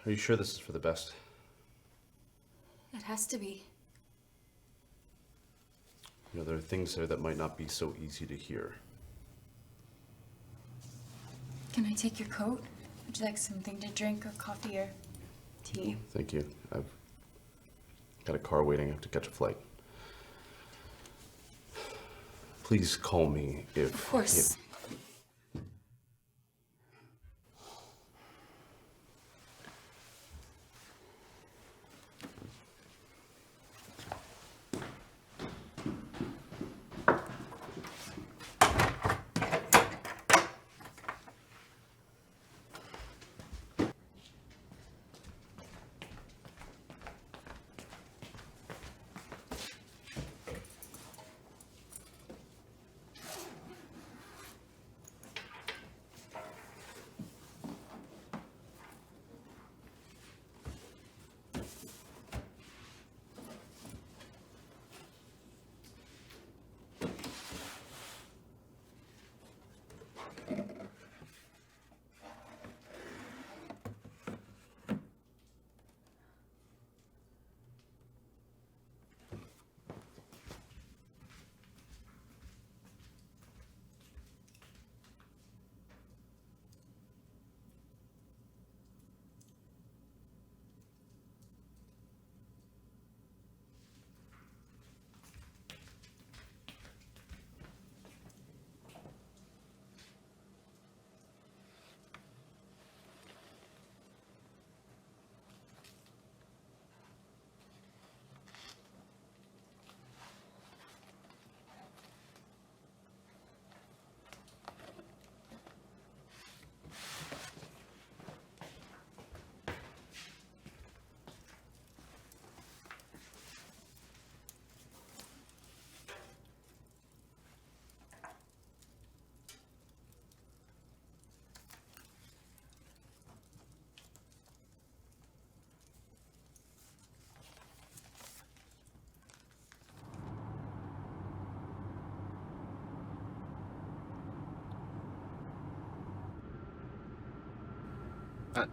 Are you sure this is for the best? It has to be. You know, there are things there that might not be so easy to hear. Can I take your coat? Would you like something to drink or coffee or tea? Thank you. I've got a car waiting. I have to catch a flight. Please call me if... Of course.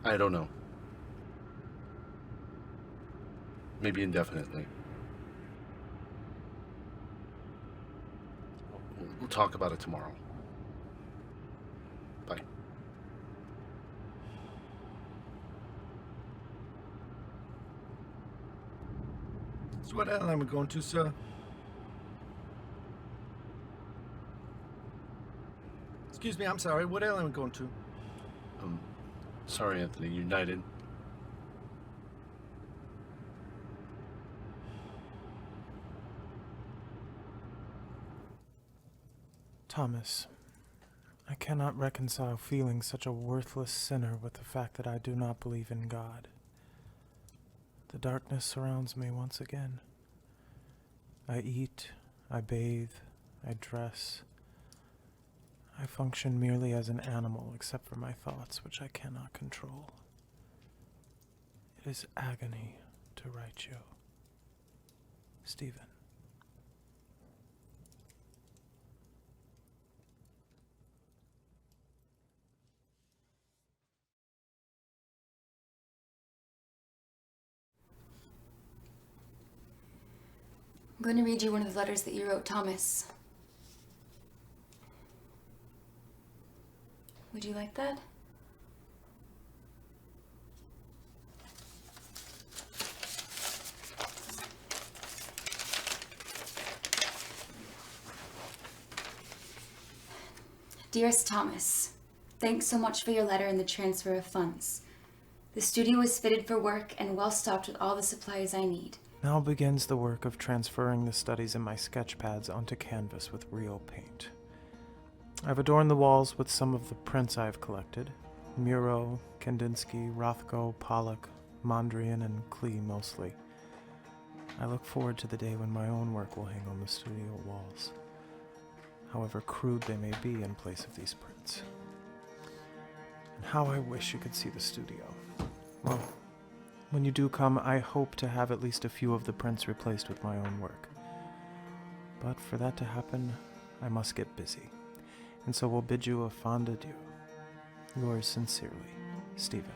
I don't know. Maybe indefinitely. We'll talk about it tomorrow. Bye. So what airline are we going to, sir? Excuse me, I'm sorry. What airline are we going to? Sorry, Anthony. United. Thomas, I cannot reconcile feeling such a worthless sinner with the fact that I do not believe in God. The darkness surrounds me once again. I eat, I bathe, I dress. I function merely as an animal except for my thoughts, which I cannot control. It is agony to write you. Stephen. I'm going to read you one of the letters that you wrote Thomas. Would you like that? Dearest Thomas, thanks so much for your letter and the transfer of funds. The studio is fitted for work and well stocked with all the supplies I need. Now begins the work of transferring the studies in my sketch pads onto canvas with real paint. I've adorned the walls with some of the prints I've collected. Muro, Kandinsky, Rothko, Pollock, Mondrian, and Klee mostly. I look forward to the day when my own work will hang on the studio walls, however crude they may be in place of these prints. And how I wish you could see the studio. Well, when you do come, I hope to have at least a few of the prints replaced with my own work. But for that to happen, I must get busy. And so we'll bid you a fond adieu. Yours sincerely, Stephen.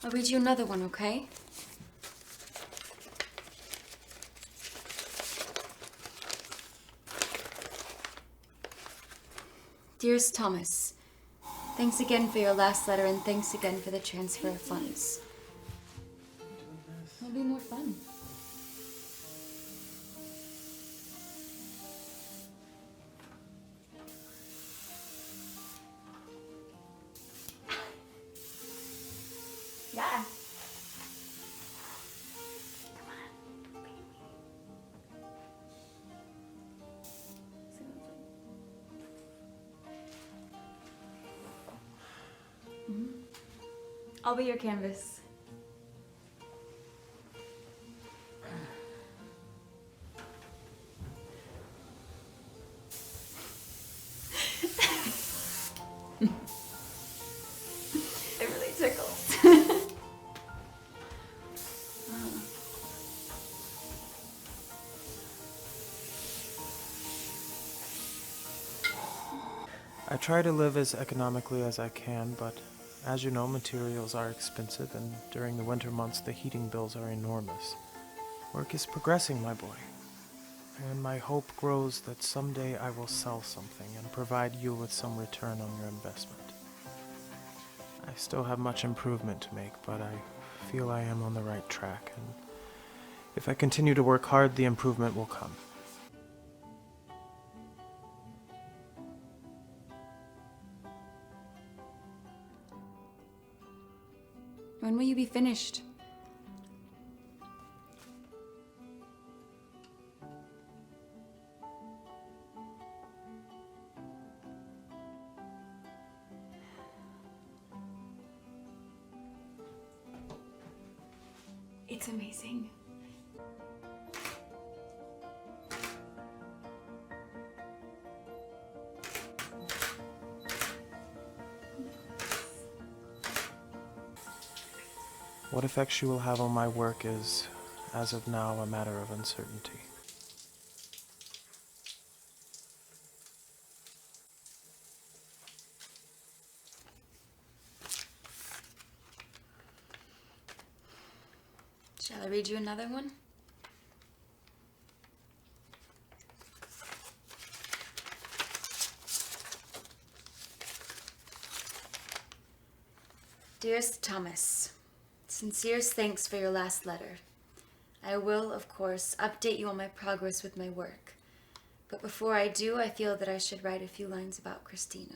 I'll read you another one, okay? Dearest Thomas, thanks again for your last letter and thanks again for the transfer of funds. It'll be more fun. Yeah. Come on, baby. I'll be your canvas. It really tickles. I try to live as economically as I can, but as you know, materials are expensive, and during the winter months, the heating bills are enormous. Work is progressing, my boy, and my hope grows that someday I will sell something and provide you with some return on your investment. I still have much improvement to make, but I feel I am on the right track, and if I continue to work hard, the improvement will come. When will you be finished? It's amazing. What effect she will have on my work is, as of now, a matter of uncertainty. Shall I read you another one? Dearest Thomas, sincerest thanks for your last letter. I will, of course, update you on my progress with my work. But before I do, I feel that I should write a few lines about Christina.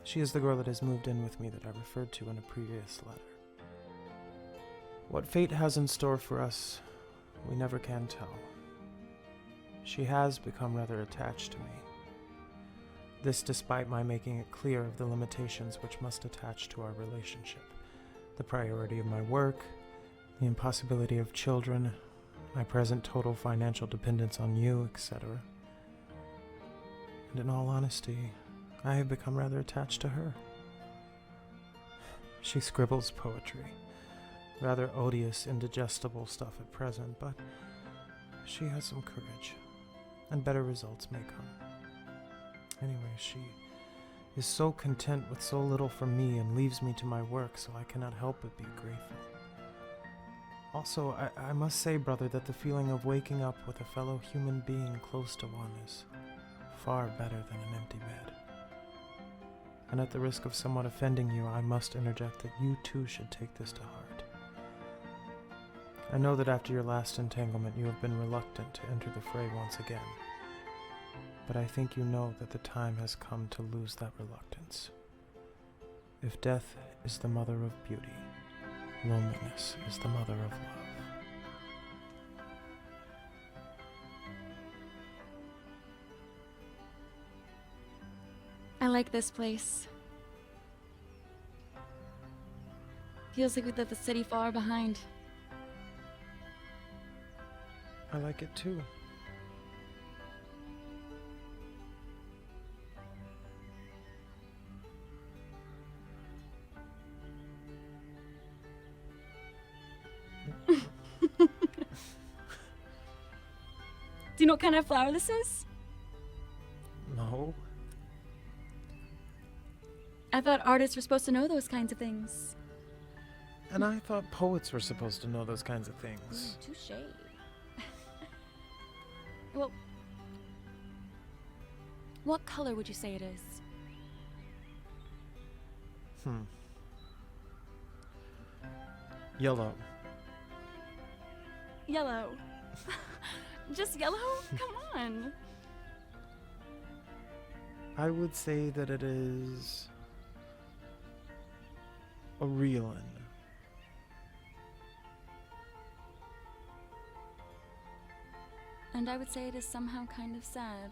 She is the girl that has moved in with me that I referred to in a previous letter. What fate has in store for us, we never can tell. She has become rather attached to me. This despite my making it clear of the limitations which must attach to our relationship. The priority of my work, the impossibility of children, my present total financial dependence on you, etc. And in all honesty, I have become rather attached to her. She scribbles poetry. Rather odious, indigestible stuff at present, but she has some courage, and better results may come. Anyway, she is so content with so little from me and leaves me to my work, so I cannot help but be grateful. Also, I must say, brother, that the feeling of waking up with a fellow human being close to one is far better than an empty bed. And at the risk of somewhat offending you, I must interject that you too should take this to heart. I know that after your last entanglement you have been reluctant to enter the fray once again, but I think you know that the time has come to lose that reluctance. If death is the mother of beauty, loneliness is the mother of love. I like this place. Feels like we left the city far behind. I like it too. Do you know what kind of flower this is? No. I thought artists were supposed to know those kinds of things. And I thought poets were supposed to know those kinds of things. Touche. Well, what color would you say it is? Yellow. Yellow. Just yellow? Come on. I would say that it is a reelin. And I would say it is somehow kind of sad.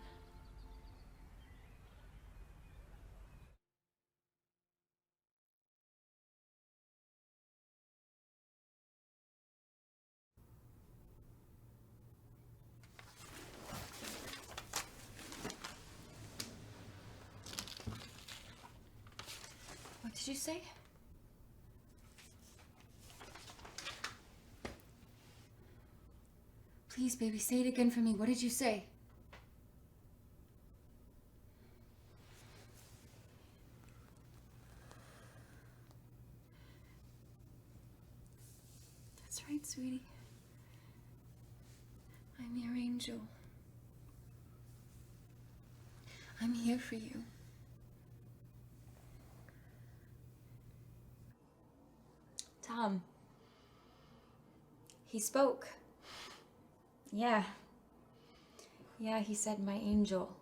What did you say? Please, baby, say it again for me. What did you say? That's right, sweetie. I'm your angel. I'm here for you. Tom. He spoke. Yeah. Yeah, he said my angel.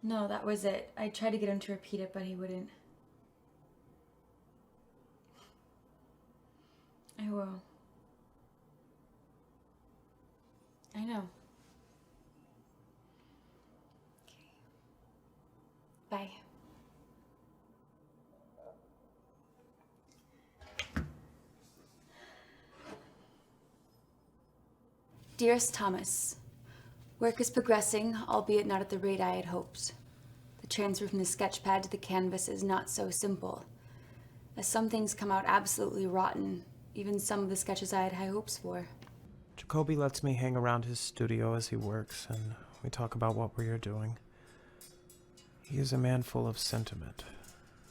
No, that was it. I tried to get him to repeat it, but he wouldn't. I will. I know. Okay. Bye. Dearest Thomas, work is progressing, albeit not at the rate I had hoped. The transfer from the sketchpad to the canvas is not so simple, as some things come out absolutely rotten, even some of the sketches I had high hopes for. Jacoby lets me hang around his studio as he works, and we talk about what we are doing. He is a man full of sentiment,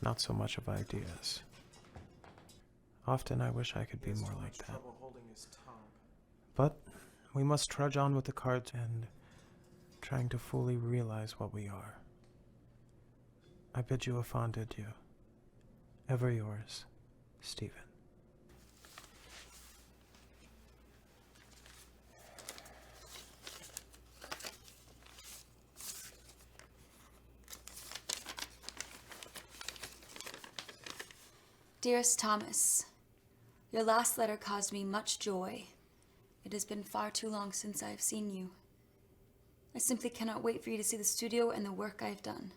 not so much of ideas. Often I wish I could be more like that. But we must trudge on with the cards and trying to fully realize what we are. I bid you a fond adieu. Ever yours, Stephen. Dearest Thomas, your last letter caused me much joy. It has been far too long since I have seen you. I simply cannot wait for you to see the studio and the work I've done.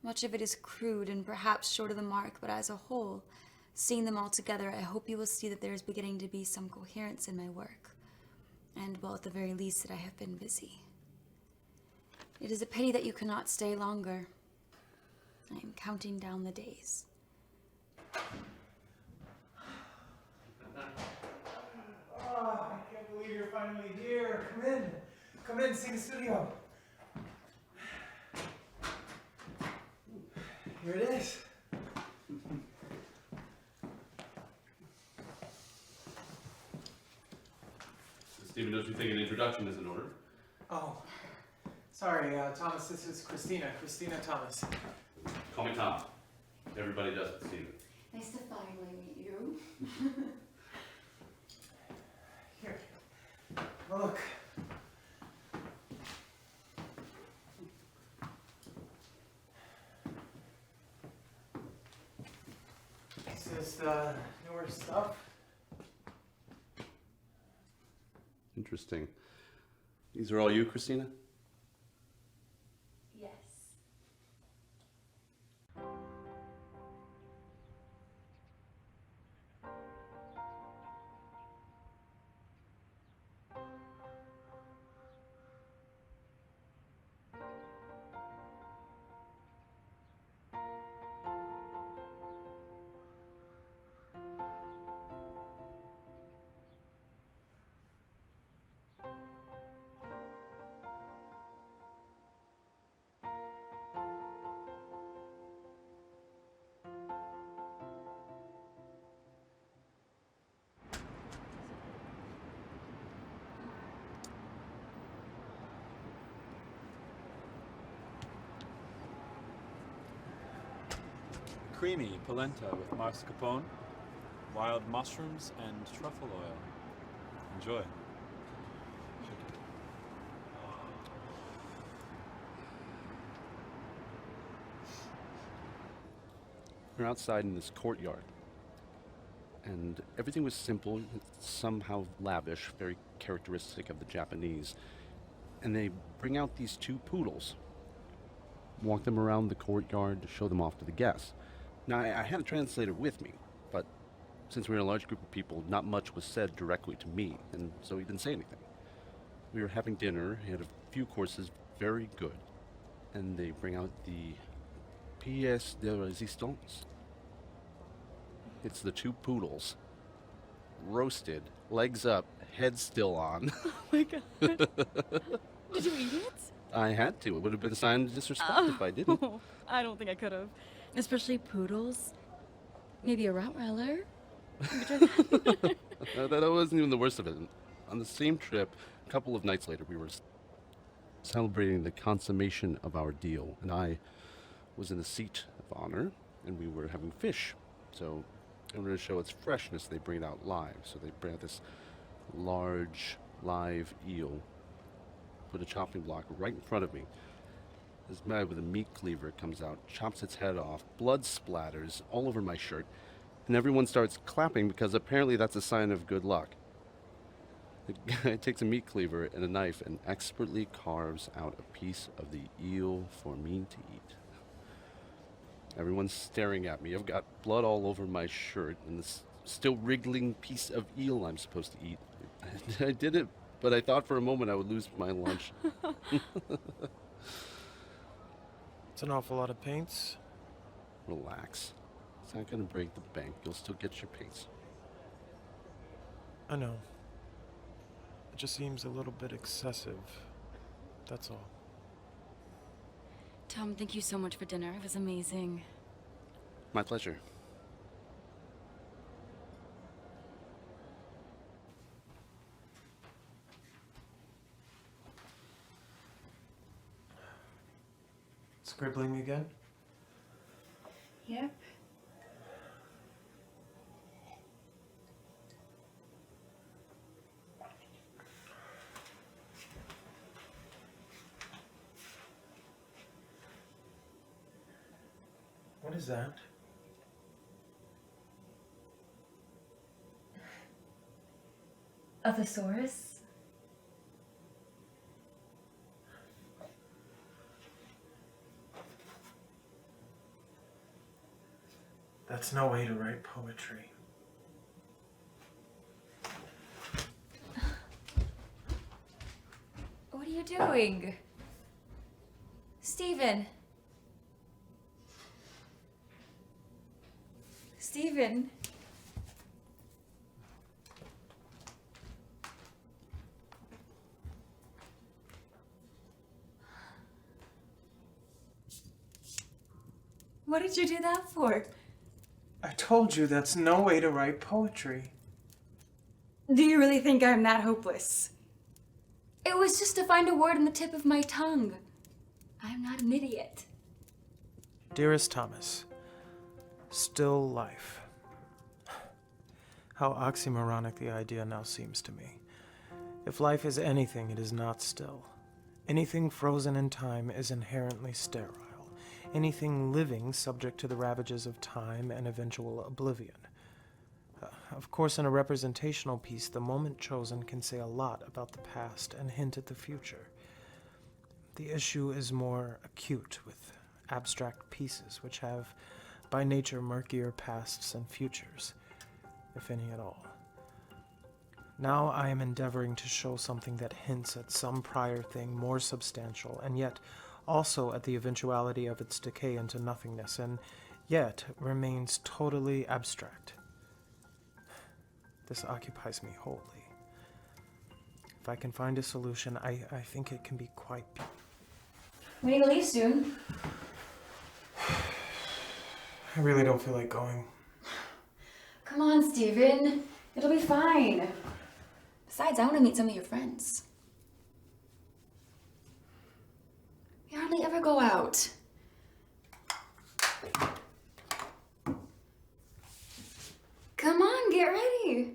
Much of it is crude and perhaps short of the mark, but as a whole, seeing them all together, I hope you will see that there is beginning to be some coherence in my work. And, well, at the very least, that I have been busy. It is a pity that you cannot stay longer. I am counting down the days. Oh, I can't believe you're finally here. Come in. Come in, see the studio. Here it is. Stephen, don't you think an introduction is in order? Oh, sorry, Thomas, this is Christina. Christina Thomas. Call me Tom. Everybody does it, Stephen. Nice to finally meet you. Here. Look. This is the newer stuff. Interesting. These are all you, Christina? Yes. creamy polenta with mascarpone, wild mushrooms, and truffle oil. Enjoy. We're outside in this courtyard, and everything was simple, somehow lavish, very characteristic of the Japanese. And they bring out these two poodles, walk them around the courtyard to show them off to the guests. Now, I had a translator with me, but since we were a large group of people, not much was said directly to me, and so he didn't say anything. We were having dinner, he had a few courses, very good, and they bring out the pièce de résistance. It's the two poodles, roasted, legs up, head still on. Oh my god. Did you eat it? I had to. It would have been a sign of disrespect if I didn't. I don't think I could have. Especially poodles. Maybe a Rottweiler. That wasn't even the worst of it. On the same trip, a couple of nights later, we were celebrating the consummation of our deal, and I was in the seat of honor, and we were having fish. So, in order to show its freshness, they bring it out live. So they bring out this large live eel, put a chopping block right in front of me. This man with a meat cleaver comes out, chops its head off, blood splatters all over my shirt, and everyone starts clapping because apparently that's a sign of good luck. The guy takes a meat cleaver and a knife and expertly carves out a piece of the eel for me to eat. Everyone's staring at me. I've got blood all over my shirt and this still wriggling piece of eel I'm supposed to eat. I did it, but I thought for a moment I would lose my lunch. It's an awful lot of paints. Relax. It's not going to break the bank. You'll still get your paints. I know. It just seems a little bit excessive. That's all. Tom, thank you so much for dinner. It was amazing. My pleasure. Scribbling again? Yep. What is that? A thesaurus? That's no way to write poetry. What are you doing? Steven. Steven. What did you do that for? I told you that's no way to write poetry. Do you really think I'm that hopeless? It was just to find a word on the tip of my tongue. I'm not an idiot. Dearest Thomas, still life. How oxymoronic the idea now seems to me. If life is anything, it is not still. Anything frozen in time is inherently sterile. Anything living subject to the ravages of time and eventual oblivion. Of course, in a representational piece, the moment chosen can say a lot about the past and hint at the future. The issue is more acute with abstract pieces, which have, by nature, murkier pasts and futures, if any at all. Now I am endeavoring to show something that hints at some prior thing more substantial, and yet also at the eventuality of its decay into nothingness, and yet remains totally abstract. This occupies me wholly. If I can find a solution, I think it can be quite beautiful. We need to leave soon. I really don't feel like going. Come on, Steven. It'll be fine. Besides, I want to meet some of your friends. We hardly ever go out. Come on, get ready.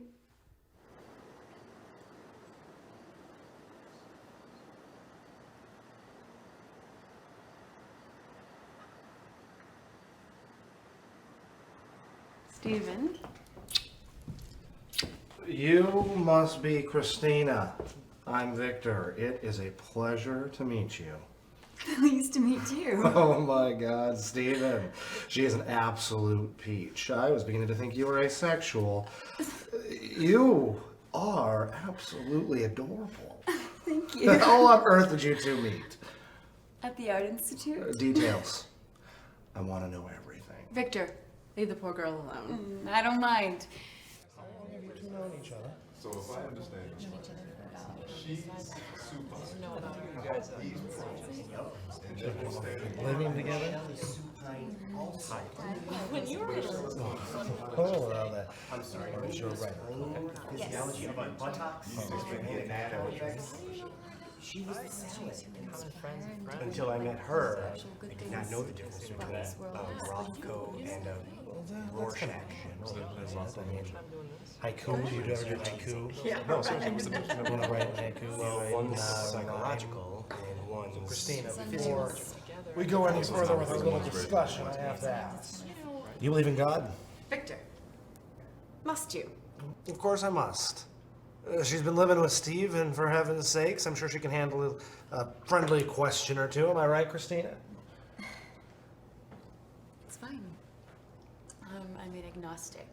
Stephen? You must be Christina. I'm Victor. It is a pleasure to meet you. Pleased to meet you. Oh my God, Stephen. She is an absolute peach. I was beginning to think you were asexual. You are absolutely adorable. Thank you. How on earth did you two meet? At the Art Institute? Details. I want to know everything. Victor, leave the poor girl alone. I don't mind. So if I understand, Living together? Oh, well, that. I'm sorry. You're right. Physiology of my buttocks. She was the salad and common friends of friends. Until I met her, I did not know the difference between a Rothko and a Rorschach. I mean, haiku, you ever do haiku? Yeah. No, seriously, what's the difference? You want to write haiku? Well, one's psychological and one's... Christina, before we go any further with our little discussion, I have to ask. You believe in God? Victor, must you? Of course I must. She's been living with Steve, and for heaven's sakes, I'm sure she can handle a friendly question or two. Am I right, Christina? It's fine. I'm an agnostic.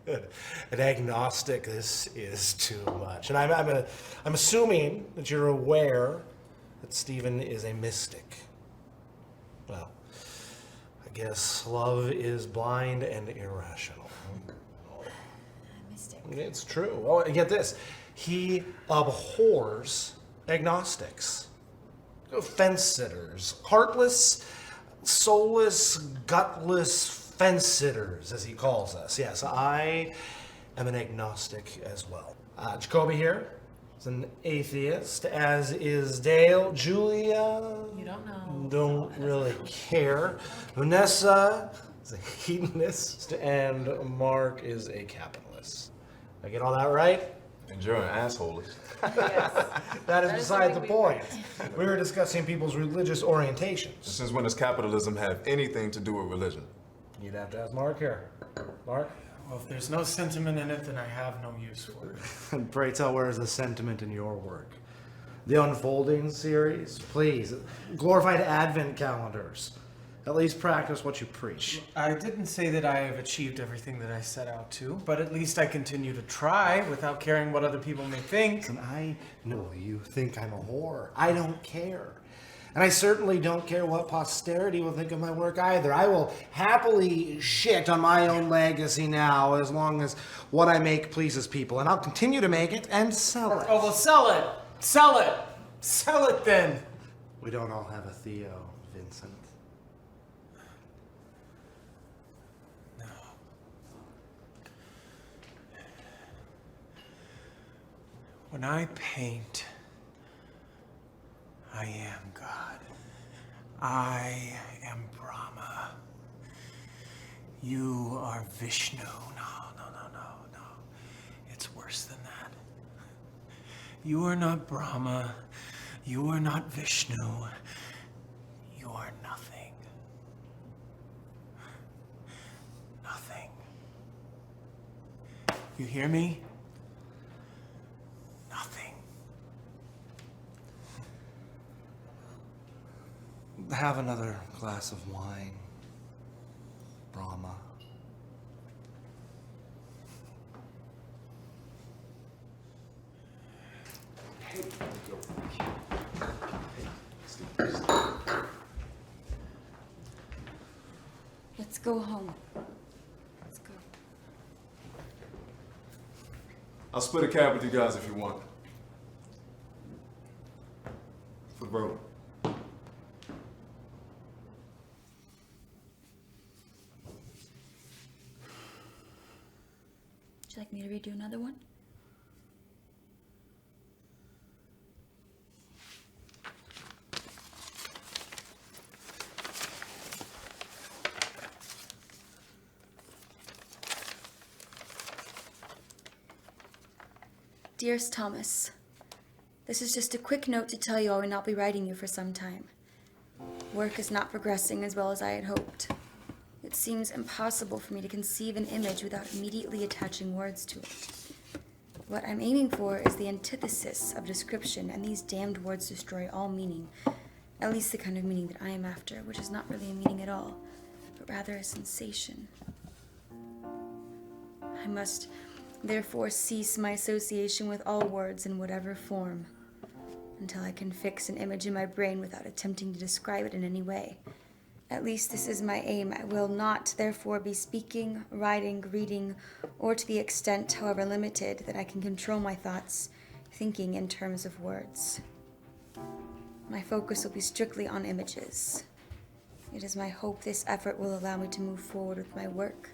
An agnostic, this is too much. And I'm assuming that you're aware that Stephen is a mystic. Well, I guess love is blind and irrational. Mystic. It's true. Oh, and get this. He abhors agnostics. Fence sitters. Heartless, soulless, gutless fence sitters, as he calls us. Yes, I am an agnostic as well. Jacoby here is an atheist, as is Dale. Julia, You don't know. don't really care. Vanessa is a hedonist, and Mark is a capitalist. Did I get all that right? and you're an asshole. That is beside the point. We were discussing people's religious orientations. Since when does capitalism have anything to do with religion? You'd have to ask Mark here. Mark? Well, if there's no sentiment in it, then I have no use for it. And pray tell, where is the sentiment in your work? The Unfolding series? Please. Glorified Advent calendars. At least practice what you preach. I didn't say that I have achieved everything that I set out to, but at least I continue to try without caring what other people may think. And I know you think I'm a whore. I don't care. And I certainly don't care what posterity will think of my work either. I will happily shit on my own legacy now as long as what I make pleases people. And I'll continue to make it and sell it. Oh, well, sell it! Sell it! Sell it then! We don't all have a Theo, Vincent. No. When I paint, I am God. I am Brahma. You are Vishnu. No. It's worse than that. You are not Brahma. You are not Vishnu. You are nothing. Nothing. You hear me? Nothing. Have another glass of wine, Brahma. Let's go home. Let's go. I'll split a cab with you guys if you want. For the road. Would you like me to redo another one? Dearest Thomas, this is just a quick note to tell you I will not be writing you for some time. Work is not progressing as well as I had hoped. It seems impossible for me to conceive an image without immediately attaching words to it. What I'm aiming for is the antithesis of description, and these damned words destroy all meaning, at least the kind of meaning that I am after, which is not really a meaning at all, but rather a sensation. I must therefore cease my association with all words in whatever form, until I can fix an image in my brain without attempting to describe it in any way. At least this is my aim. I will not, therefore, be speaking, writing, reading, or to the extent, however limited, that I can control my thoughts, thinking in terms of words. My focus will be strictly on images. It is my hope this effort will allow me to move forward with my work.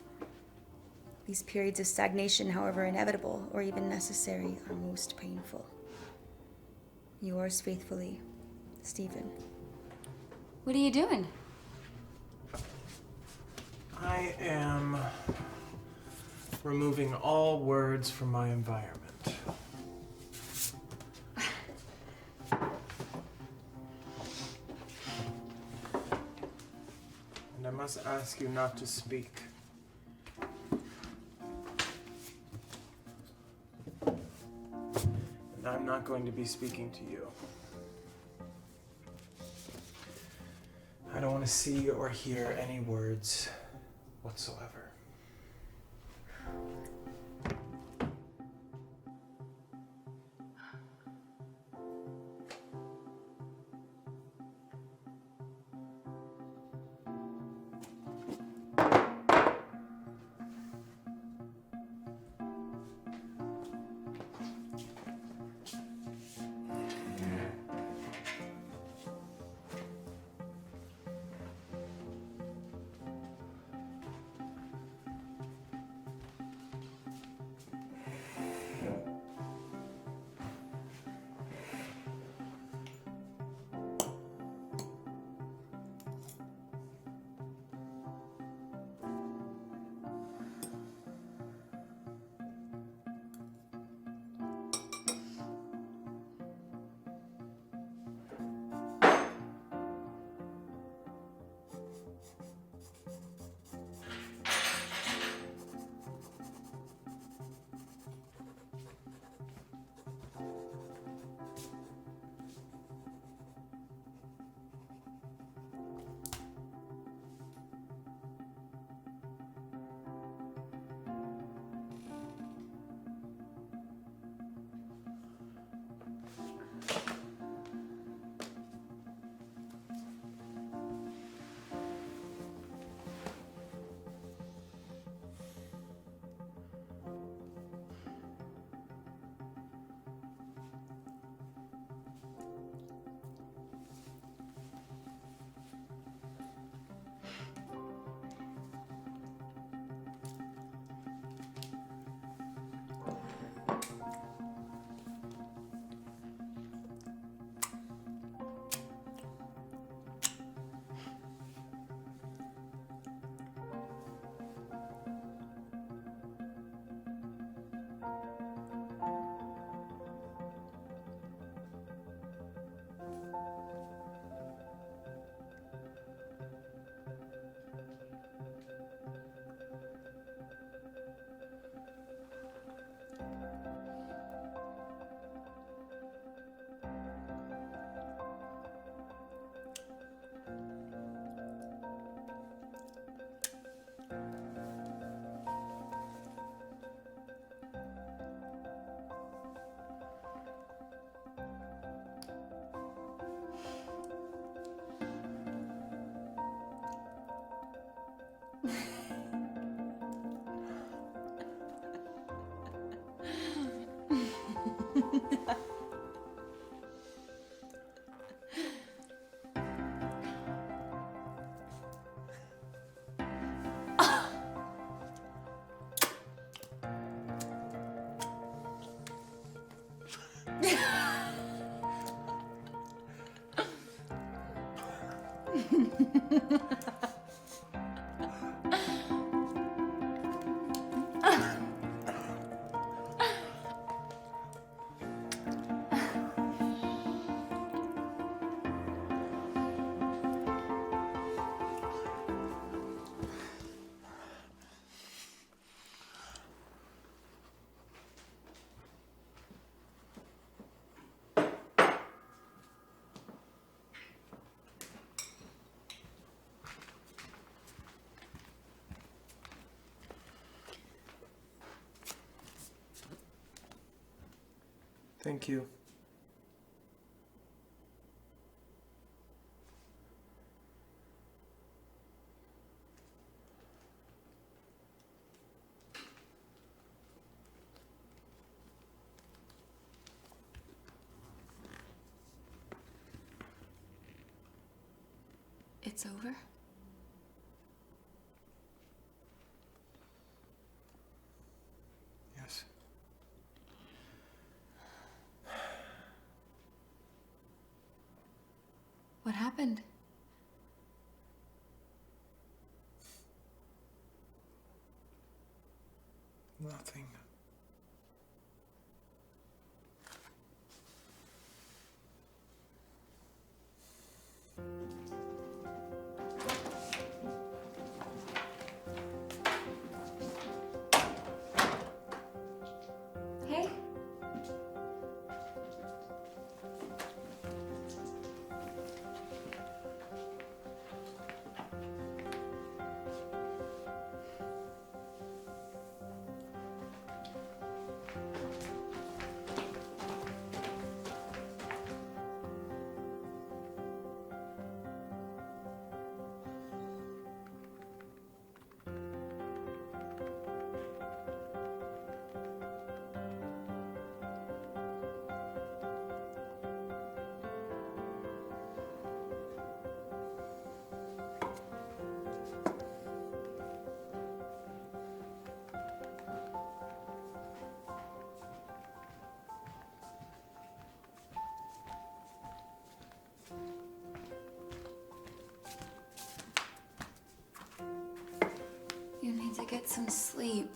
These periods of stagnation, however inevitable or even necessary, are most painful. Yours faithfully, Stephen. What are you doing? I am removing all words from my environment. And I must ask you not to speak. And I'm not going to be speaking to you. I don't want to see or hear any words whatsoever. Thank you. It's over? Yes. What happened? Nothing. Hey. You need to get some sleep.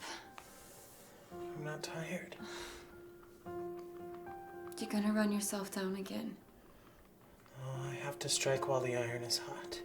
I'm not tired. You're gonna run yourself down again. Oh, I have to strike while the iron is hot.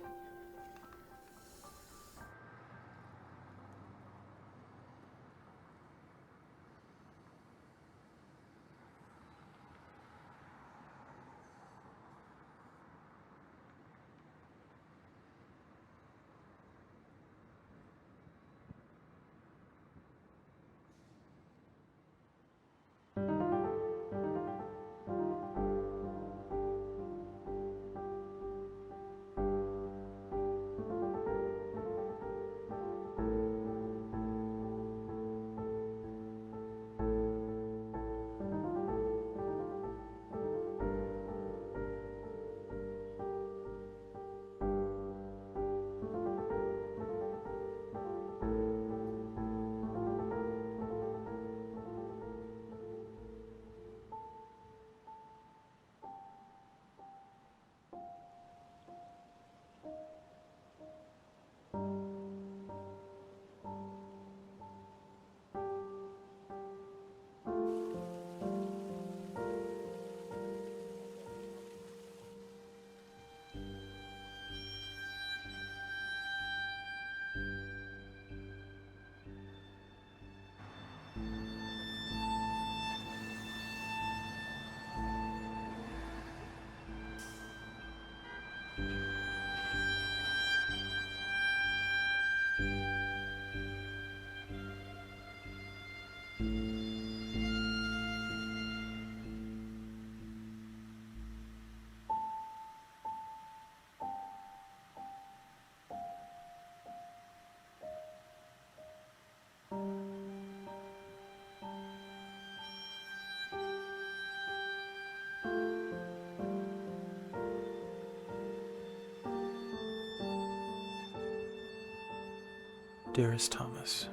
Dearest Thomas,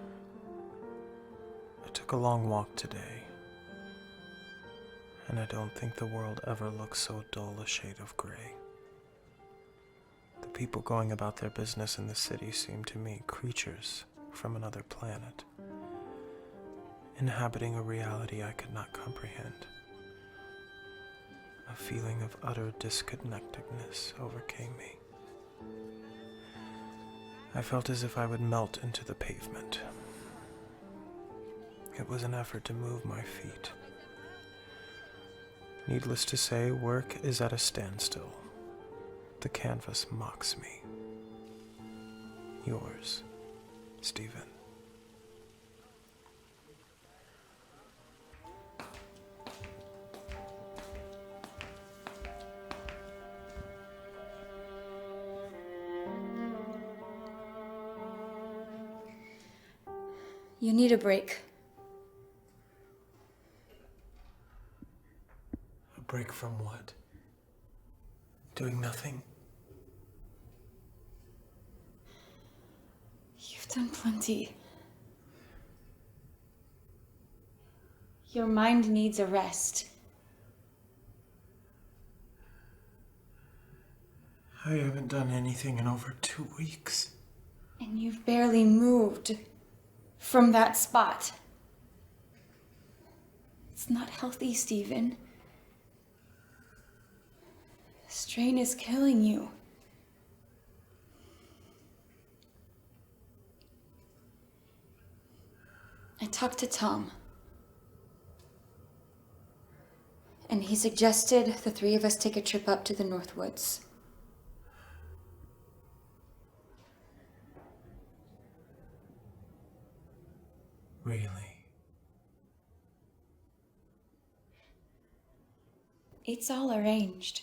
I took a long walk today, and I don't think the world ever looked so dull a shade of gray. The people going about their business in the city seemed to me creatures from another planet, inhabiting a reality I could not comprehend. A feeling of utter disconnectedness overcame me. I felt as if I would melt into the pavement. It was an effort to move my feet. Needless to say, work is at a standstill. The canvas mocks me. Yours, Stephen. You need a break. A break from what? Doing nothing? You've done plenty. Your mind needs a rest. I haven't done anything in over 2 weeks. And you've barely moved from that spot. It's not healthy, Stephen. The strain is killing you. I talked to Tom. And he suggested the three of us take a trip up to the Northwoods. Really? It's all arranged.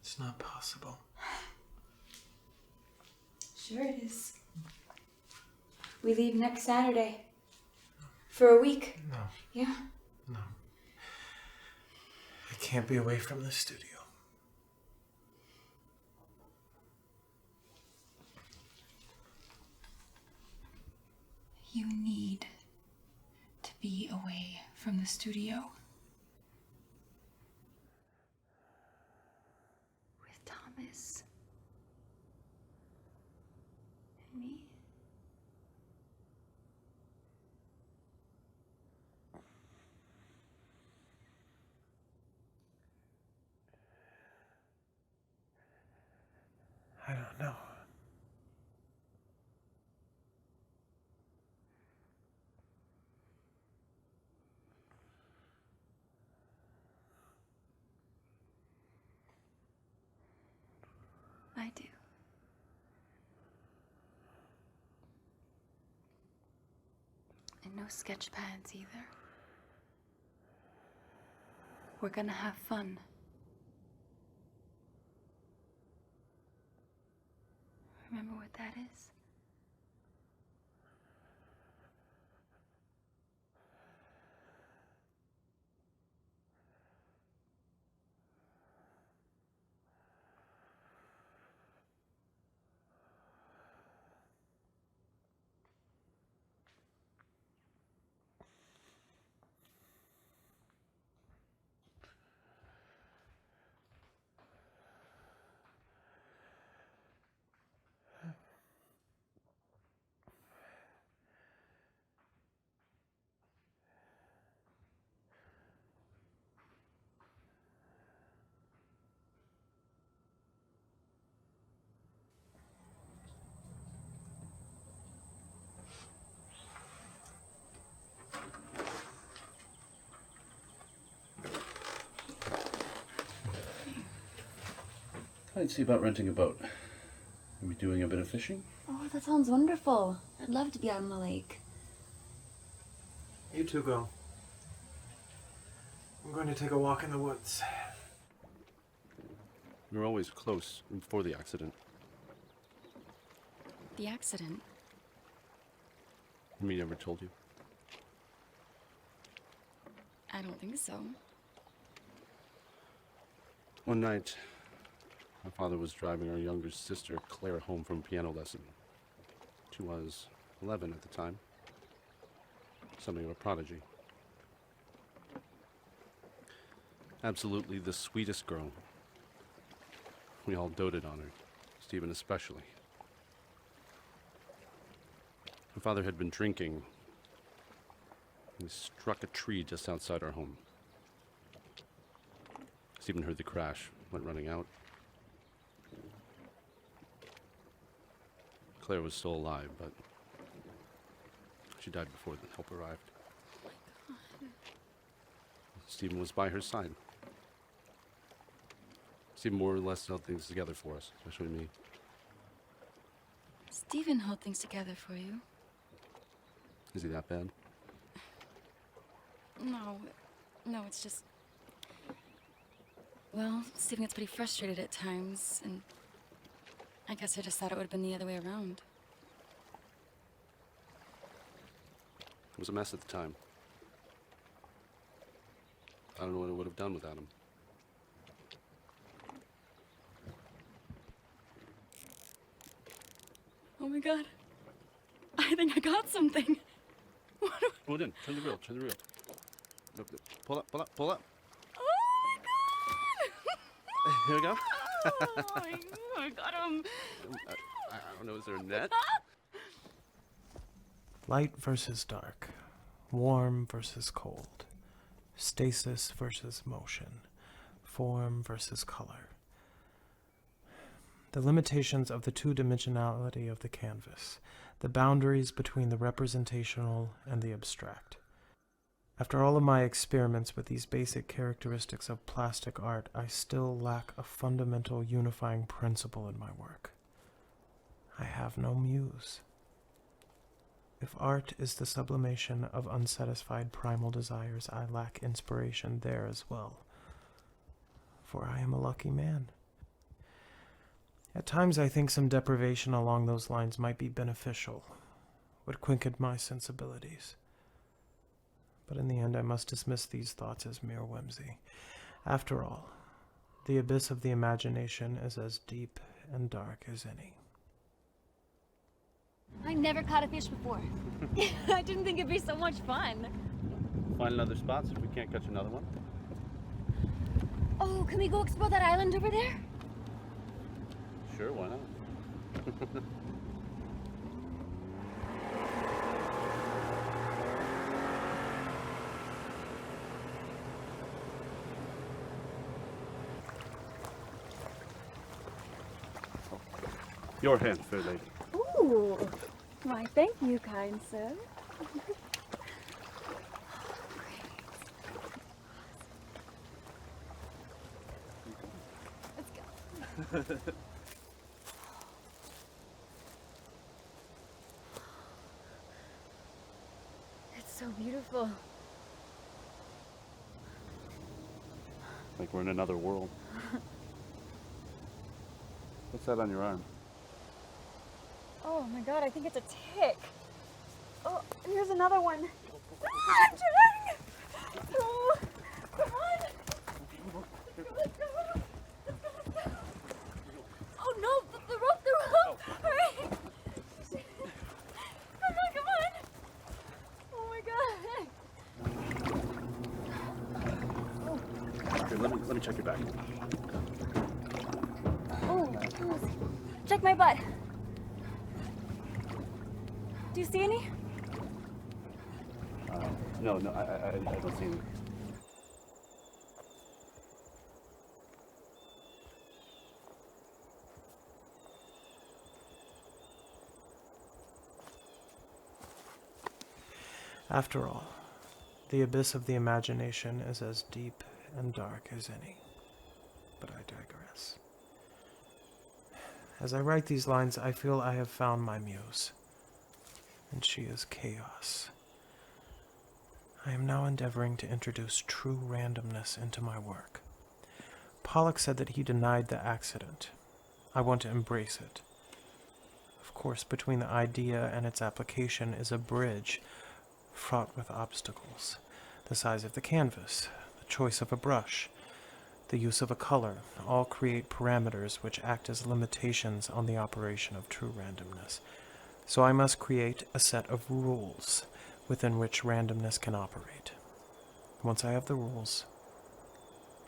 It's not possible. Sure it is. We leave next Saturday. For a week. No. Yeah. No. I can't be away from the studio. You need to be away from the studio. With Thomas. And me. I don't know. I do. And no sketch pads either. We're gonna have fun. Remember what that is? I'd see about renting a boat. Are we doing a bit of fishing? Oh, that sounds wonderful. I'd love to be out on the lake. You two go. I'm going to take a walk in the woods. We were always close before the accident. The accident? Me never told you. I don't think so. One night, my father was driving our younger sister, Claire, home from piano lesson. She was 11 at the time. Something of a prodigy. Absolutely the sweetest girl. We all doted on her, Stephen especially. My father had been drinking. He struck a tree just outside our home. Stephen heard the crash, went running out. Claire was still alive, but she died before the help arrived. Oh my God. Stephen was by her side. Stephen more or less held things together for us, especially me. Stephen held things together for you. Is he that bad? No, it's just... Well, Stephen gets pretty frustrated at times, and I guess I just thought it would have been the other way around. was a mess at the time. I don't know what I would have done without him. Oh my god. I think I got something. Pull it in. Turn the reel. Turn the reel. No, no. Pull up. Pull up. Pull up. Oh my god! Here we go. Oh, I got him. I don't know. Is there a net? Light versus dark, warm versus cold, stasis versus motion, form versus color. The limitations of the two-dimensionality of the canvas, the boundaries between the representational and the abstract. After all of my experiments with these basic characteristics of plastic art, I still lack a fundamental unifying principle in my work. I have no muse. If art is the sublimation of unsatisfied primal desires, I lack inspiration there as well. For I am a lucky man. At times I think some deprivation along those lines might be beneficial, would quicken my sensibilities. But in the end I must dismiss these thoughts as mere whimsy. After all, the abyss of the imagination is as deep and dark as any. I never caught a fish before. I didn't think it'd be so much fun. Find another spot so if we can't catch another one. Oh, can we go explore that island over there? Sure, why not? Your hand, fair lady. Ooh. Why, thank you, kind sir. Let's go. It's so beautiful. Like we're in another world. What's that on your arm? Oh my god, I think it's a tick. Oh, and here's another one. Ah, I'm trying! Oh, come on! Oh no, the rope! Hurry! Come on! Oh my god! Here, let me check your back. Oh, check my butt. Do you see any? No, I don't see any. After all, the abyss of the imagination is as deep and dark as any. But I digress. As I write these lines, I feel I have found my muse, and she is chaos. I am now endeavoring to introduce true randomness into my work. Pollock said that he denied the accident. I want to embrace it. Of course, between the idea and its application is a bridge fraught with obstacles. The size of the canvas, the choice of a brush, the use of a color, all create parameters which act as limitations on the operation of true randomness. So I must create a set of rules within which randomness can operate. Once I have the rules,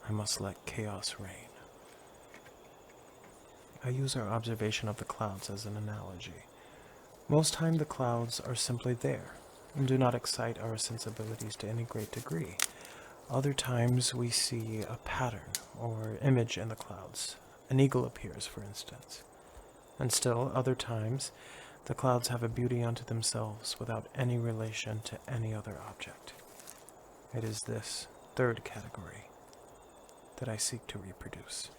I must let chaos reign. I use our observation of the clouds as an analogy. Most time the clouds are simply there and do not excite our sensibilities to any great degree. Other times we see a pattern or image in the clouds. An eagle appears, for instance. And still, other times, the clouds have a beauty unto themselves without any relation to any other object. It is this third category that I seek to reproduce.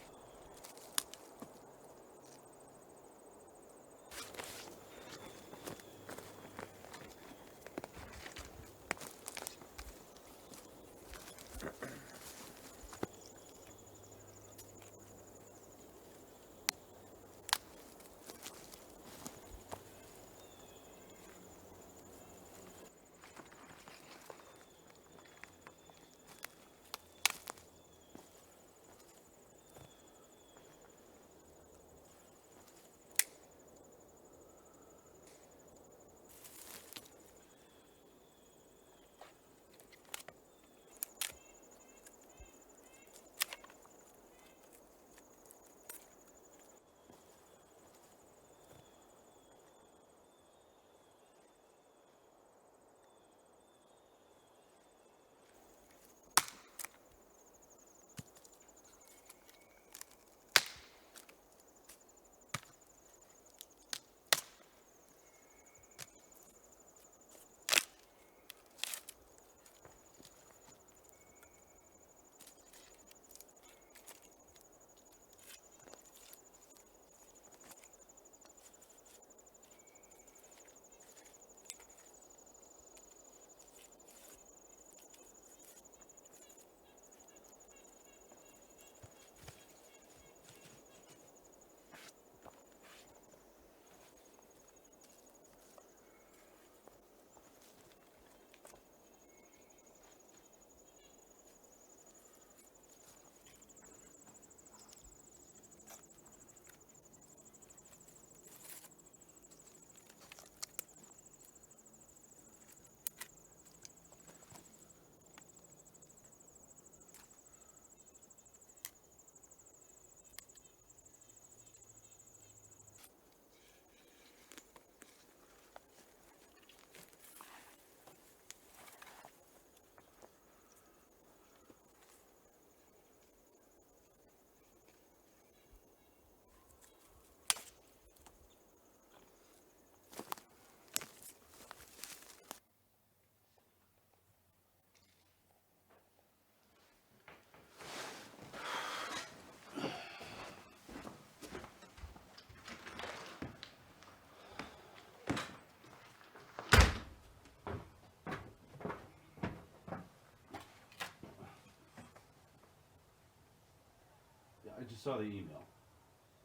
I just saw the email.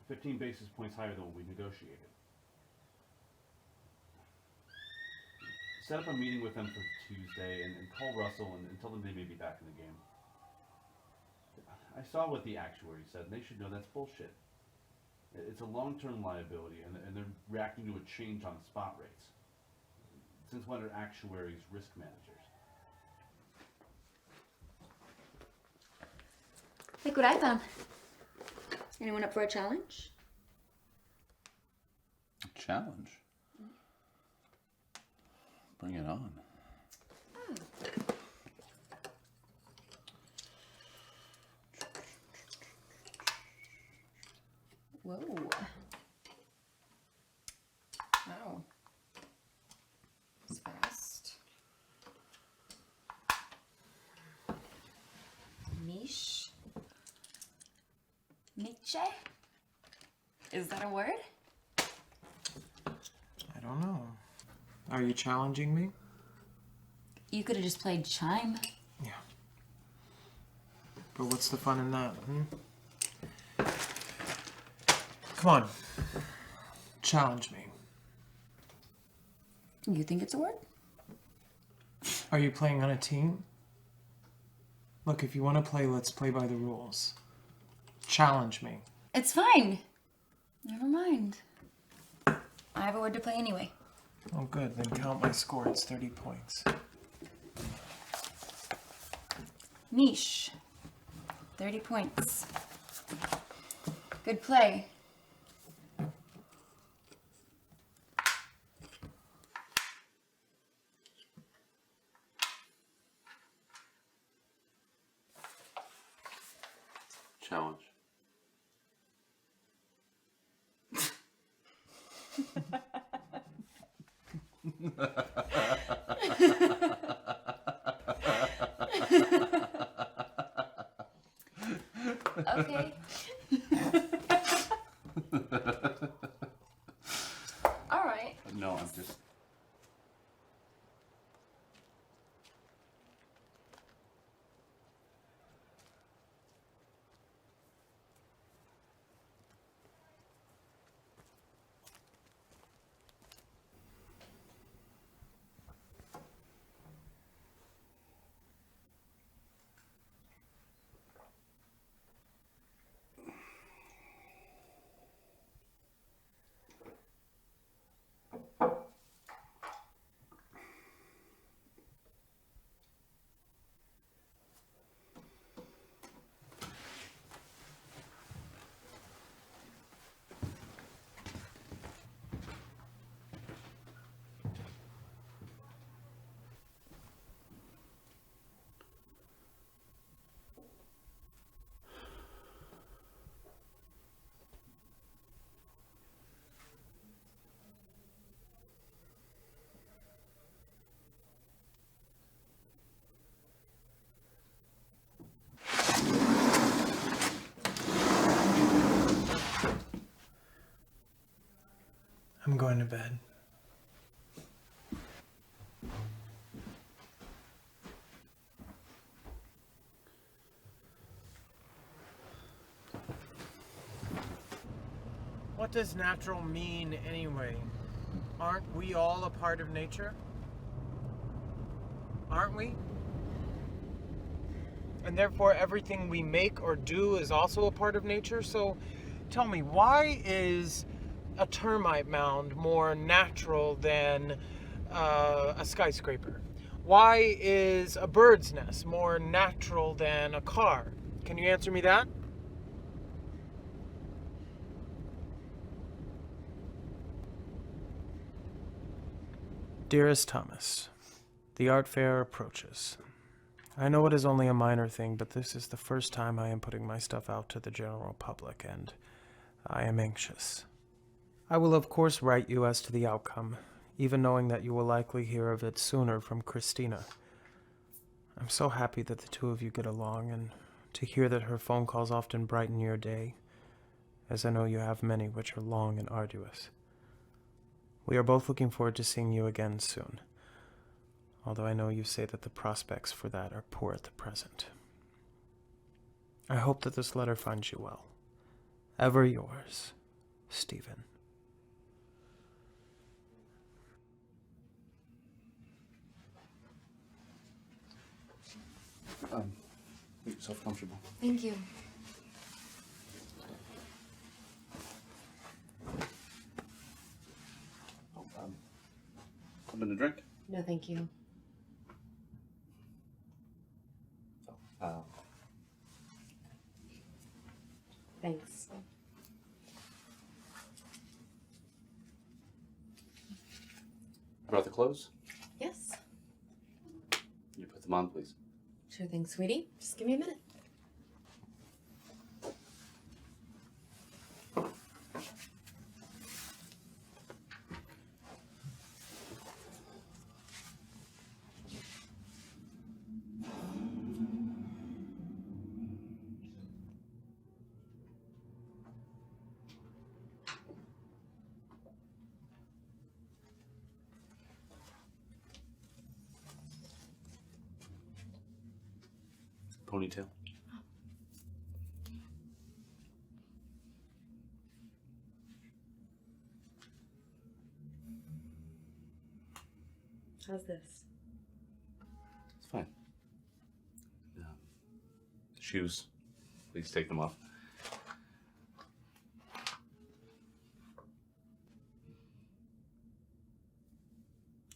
15 basis points higher than what we negotiated. Set up a meeting with them for Tuesday and call Russell and tell them they may be back in the game. I saw what the actuary said, and they should know that's bullshit. It's a long-term liability, and they're reacting to a change on spot rates. Since when are actuaries risk managers? Look what I found. Anyone up for a challenge? A challenge? Bring it on. Oh. Whoa. Wow. It's fast. Miche? Miche? Is that a word? I don't know. Are you challenging me? You could have just played chime. Yeah. But what's the fun in that, Come on. Challenge me. You think it's a word? Are you playing on a team? Look, if you want to play, let's play by the rules. Challenge me. It's fine. Never mind. I have a word to play anyway. Oh, good. Then count my score. It's 30 points. Miche. 30 points. Good play. Challenge. Okay. All right. No, I'm just... I'm going to bed. What does natural mean anyway? Aren't we all a part of nature? Aren't we? And therefore everything we make or do is also a part of nature. So tell me, why is a termite mound more natural than a skyscraper? Why is a bird's nest more natural than a car? Can you answer me that? Dearest Thomas, the art fair approaches. I know it is only a minor thing, but this is the first time I am putting my stuff out to the general public, and I am anxious. I will of course write you as to the outcome, even knowing that you will likely hear of it sooner from Christina. I'm so happy that the two of you get along, and to hear that her phone calls often brighten your day, as I know you have many which are long and arduous. We are both looking forward to seeing you again soon, although I know you say that the prospects for that are poor at the present. I hope that this letter finds you well. Ever yours, Stephen. Make yourself comfortable. Thank you. Something to drink? No, thank you. Thanks. I brought the clothes. Yes. You put them on, please. Sure thing, sweetie. Just give me a minute. Ponytail. How's this? It's fine. Shoes. Please take them off.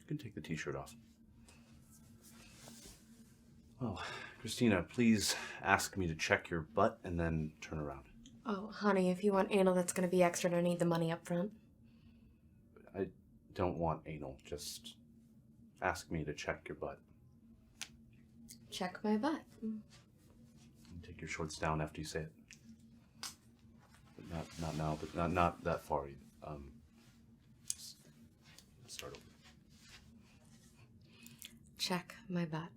You can take the t-shirt off. Well, Christina, please ask me to check your butt and then turn around. Oh, honey, if you want anal, that's gonna be extra and I need the money up front. I don't want anal. Just ask me to check your butt. Check my butt. Take your shorts down after you say it. But not now, but not that far. Just start over. Check my butt.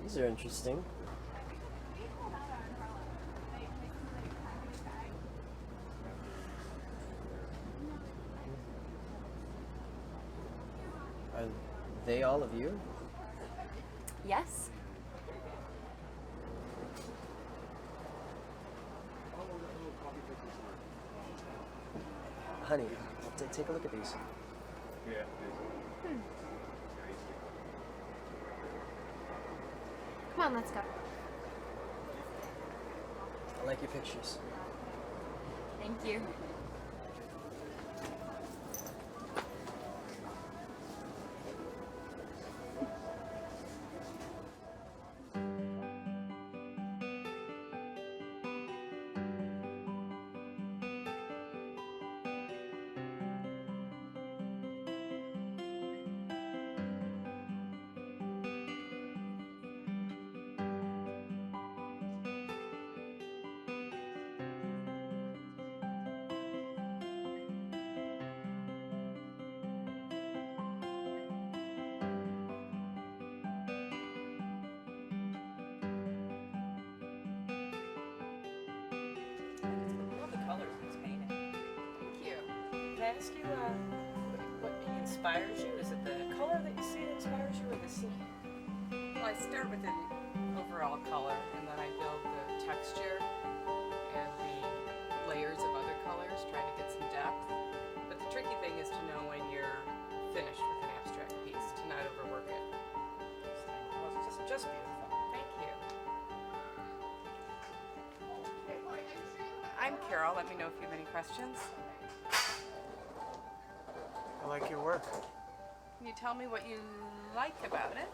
These are interesting. Are they all of you? Yes? Honey, take a look at these. Come on, let's go. I like your pictures. Thank you. Ask you what inspires you? Is it the color that you see that inspires you, or the scene? Well, I start with an overall color, and then I build the texture and the layers of other colors, trying to get some depth. But the tricky thing is to know when you're finished with an abstract piece, to not overwork it. It's just beautiful. Thank you. I'm Carol. Let me know if you have any questions. I like your work. Can you tell me what you like about it?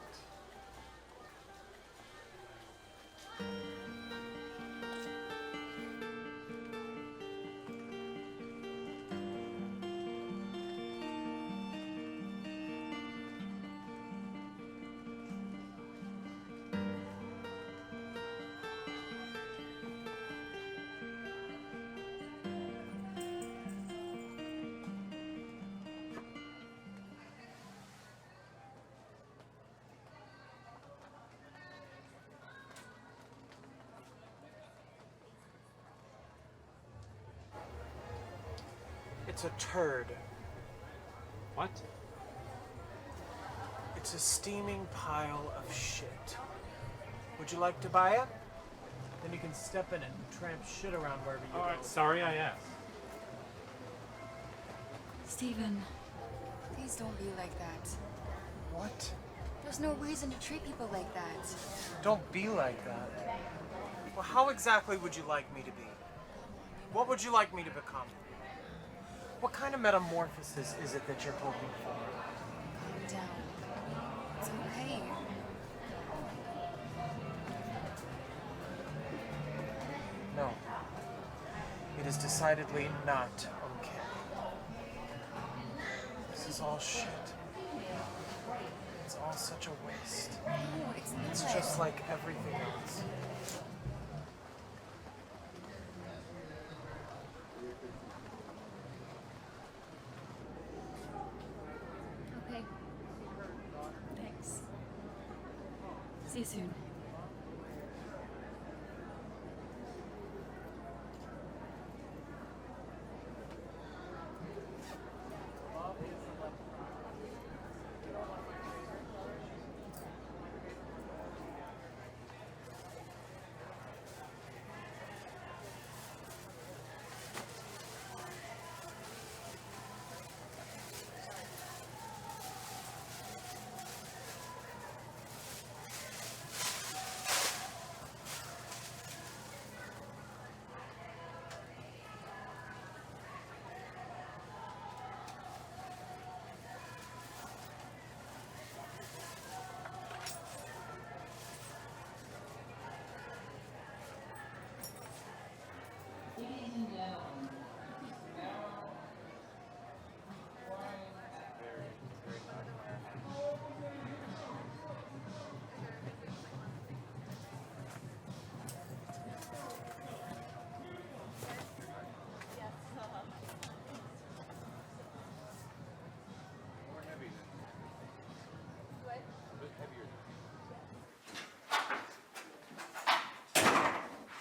It's a turd. What? It's a steaming pile of shit. Would you like to buy it? Then you can step in it and tramp shit around wherever you go. Alright, sorry I asked. Stephen, please don't be like that. What? There's no reason to treat people like that. Don't be like that. Well, how exactly would you like me to be? What would you like me to become? What kind of metamorphosis is it that you're hoping for? Calm down. It's okay. No. It is decidedly not okay. This is all shit. It's all such a waste. No, it's not. It's just like everything else. Okay. Thanks. See you soon.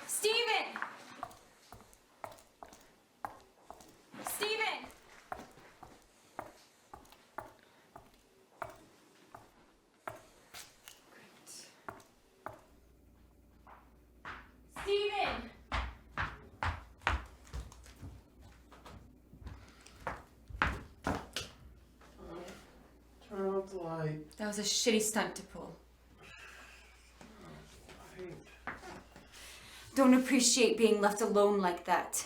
Stephen! Stephen! Stephen! Turn off the light. That was a shitty stunt to pull. Don't appreciate being left alone like that.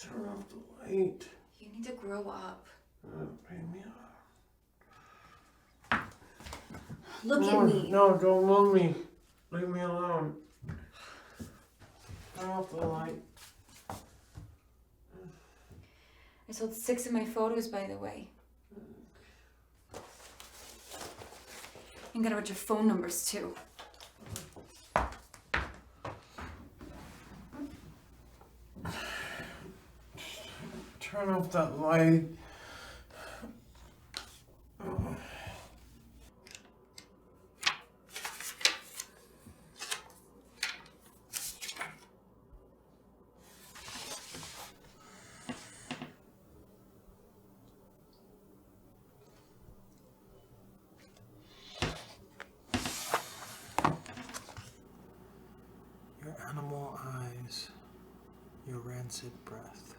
Turn off the light. You need to grow up. Bring me up. Look at me. No, don't love me. Leave me alone. Turn off the light. I sold 6 of my photos, by the way. And got a bunch of phone numbers, too. Turn off that light. Your animal eyes, your rancid breath.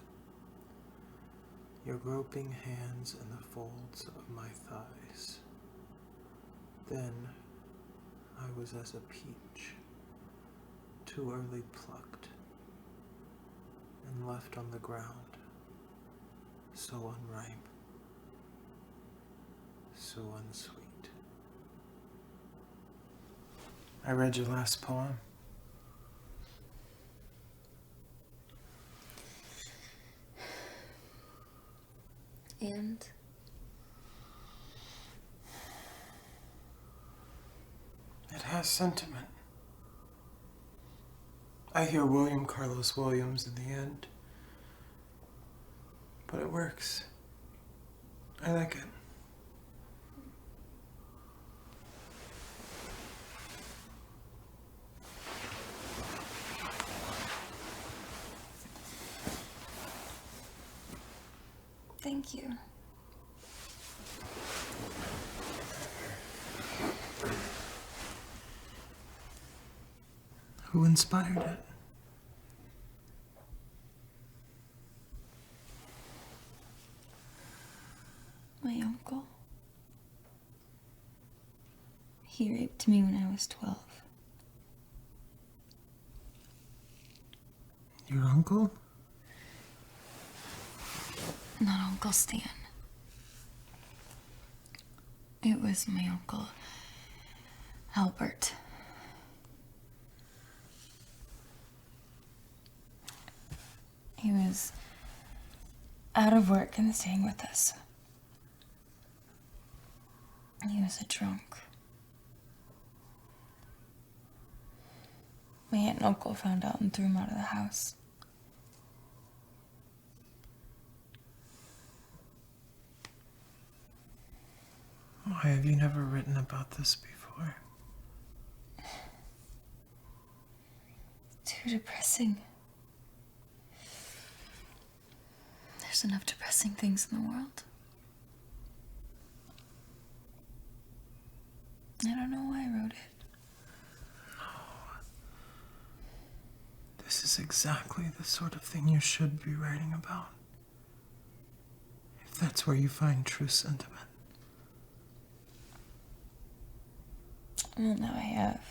Your groping hands in the folds of my thighs. Then I was as a peach, too early plucked, and left on the ground, so unripe, so unsweet. I read your last poem. And? It has sentiment. I hear William Carlos Williams in the end. But it works. I like it. Thank you. Who inspired it? My uncle. He raped me when I was 12. Your uncle? Not Uncle Stan. It was my uncle, Albert. He was out of work and staying with us. He was a drunk. My aunt and uncle found out and threw him out of the house. Why have you never written about this before? Too depressing. There's enough depressing things in the world. I don't know why I wrote it. This is exactly the sort of thing you should be writing about. If that's where you find true sentiment. Well, now I have.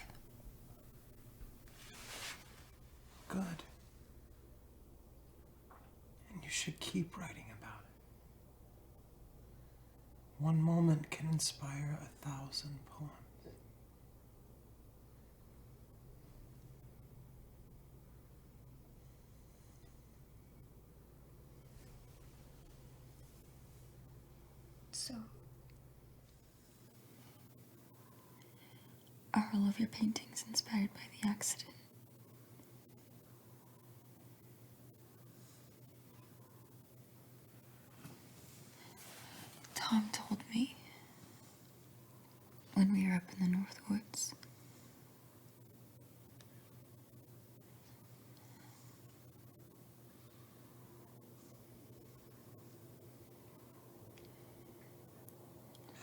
Good. And you should keep writing about it. One moment can inspire 1,000 poems. So, are all of your paintings inspired by the accident? Tom told me when we were up in the North Woods.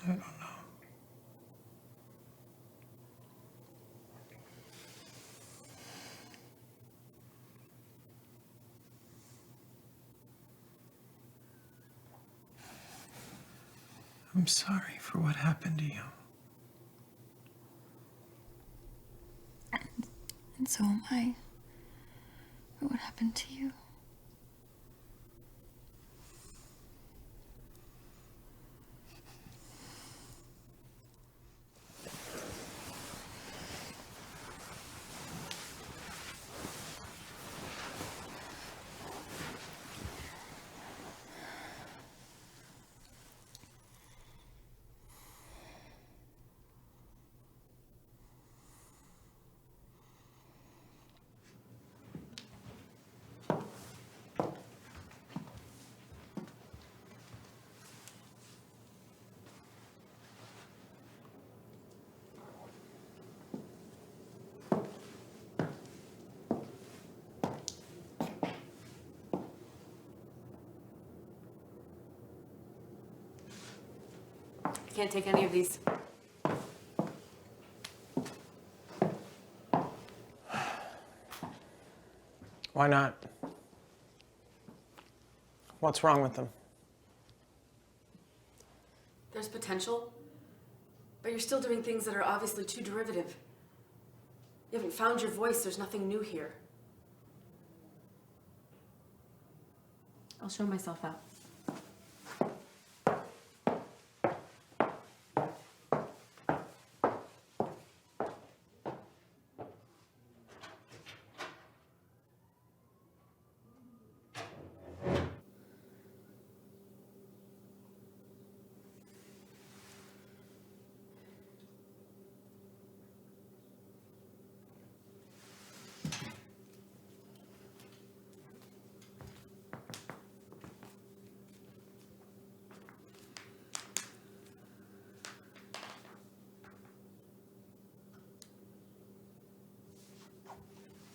I don't know. I'm sorry for what happened to you. And so am I. For what happened to you? Can't take any of these. Why not? What's wrong with them? There's potential, but you're still doing things that are obviously too derivative. You haven't found your voice, there's nothing new here. I'll show myself out.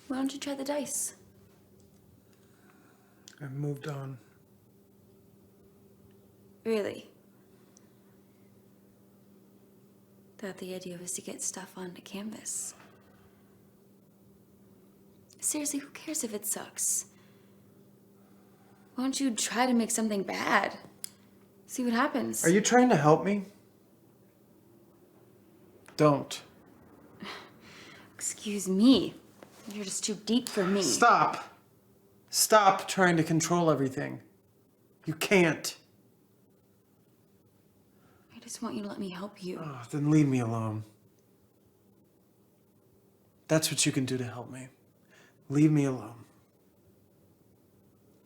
Why don't you try the dice? I've moved on. Really. Thought the idea was to get stuff onto canvas. Seriously, who cares if it sucks? Why don't you try to make something bad? See what happens. Are you trying to help me? Don't. Excuse me. You're just too deep for me. Stop. Stop trying to control everything. You can't. I just want you to let me help you. Oh, then leave me alone. That's what you can do to help me. Leave me alone.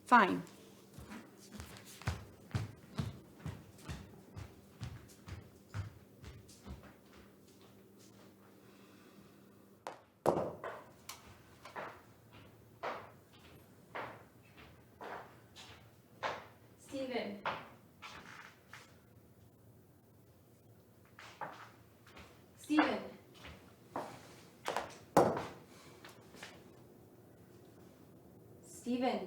Fine. Steven. Steven. Steven.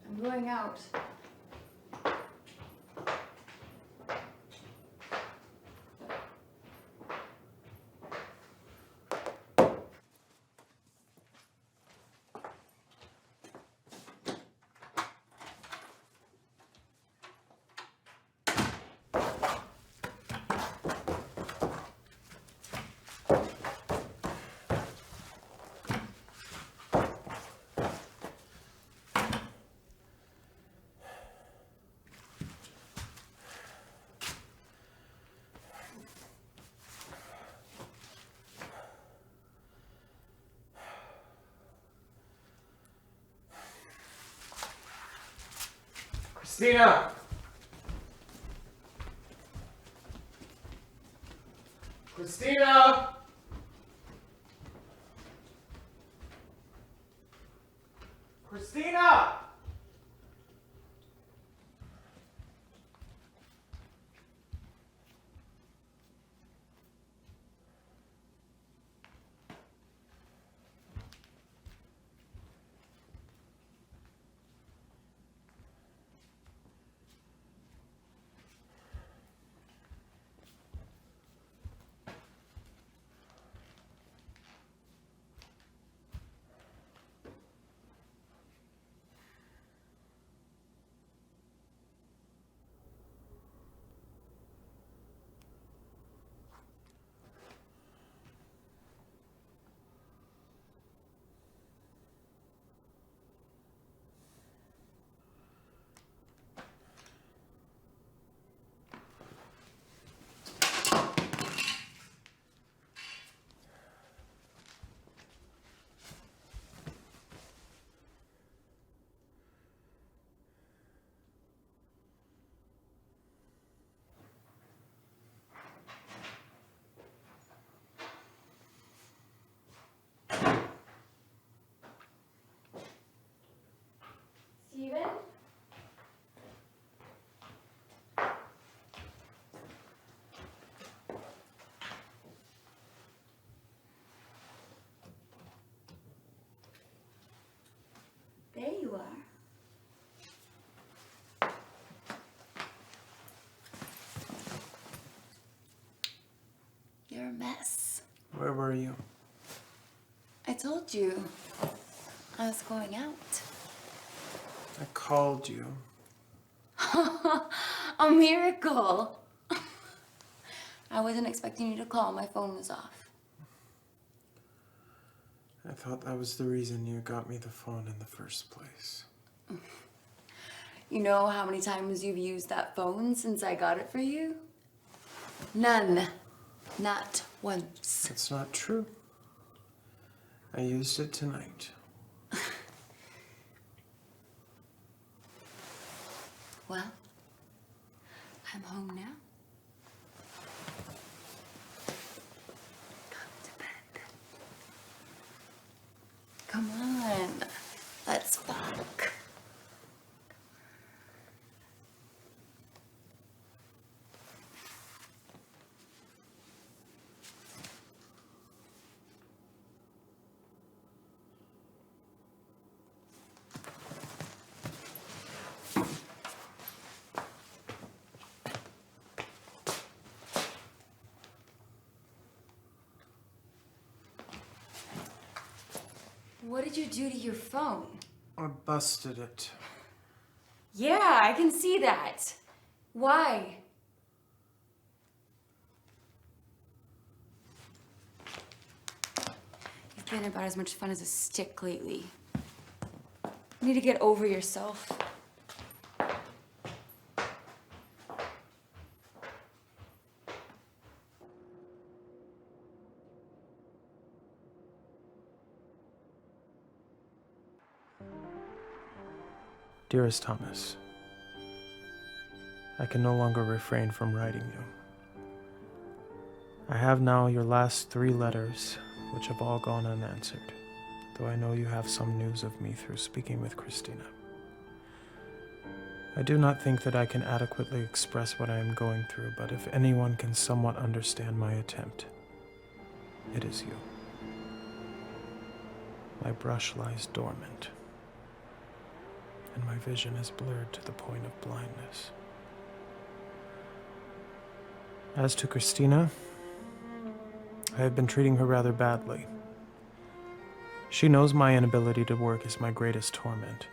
I'm going out. Christina! Christina! Christina! Steven? There you are. You're a mess. Where were you? I told you. I was going out. I called you. A miracle. I wasn't expecting you to call. My phone was off. I thought that was the reason you got me the phone in the first place. You know how many times you've used that phone since I got it for you? None. Not once. That's not true. I used it tonight. Well, I'm home now. Come to bed. Come on. Let's fuck. What did you do to your phone? I busted it. Yeah, I can see that. Why? You've been about as much fun as a stick lately. You need to get over yourself. Dearest Thomas, I can no longer refrain from writing you. I have now your last 3 letters, which have all gone unanswered, though I know you have some news of me through speaking with Christina. I do not think that I can adequately express what I am going through, but if anyone can somewhat understand my attempt, it is you. My brush lies dormant, and my vision is blurred to the point of blindness. As to Christina, I have been treating her rather badly. She knows my inability to work is my greatest torment,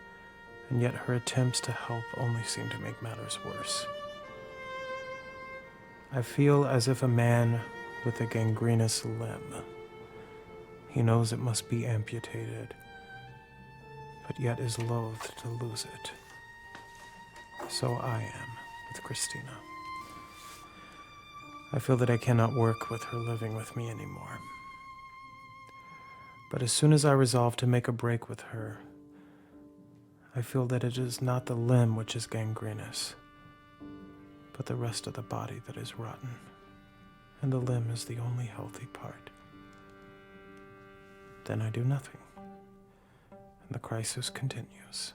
and yet her attempts to help only seem to make matters worse. I feel as if a man with a gangrenous limb. He knows it must be amputated, but yet is loath to lose it. So I am with Christina. I feel that I cannot work with her living with me anymore. But as soon as I resolve to make a break with her, I feel that it is not the limb which is gangrenous, but the rest of the body that is rotten, and the limb is the only healthy part. Then I do nothing, and the crisis continues.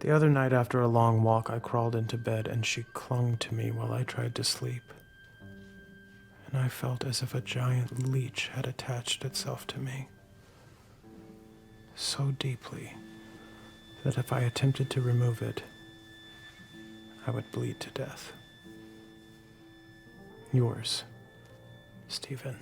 The other night after a long walk, I crawled into bed and she clung to me while I tried to sleep. And I felt as if a giant leech had attached itself to me, so deeply that if I attempted to remove it, I would bleed to death. Yours, Stephen.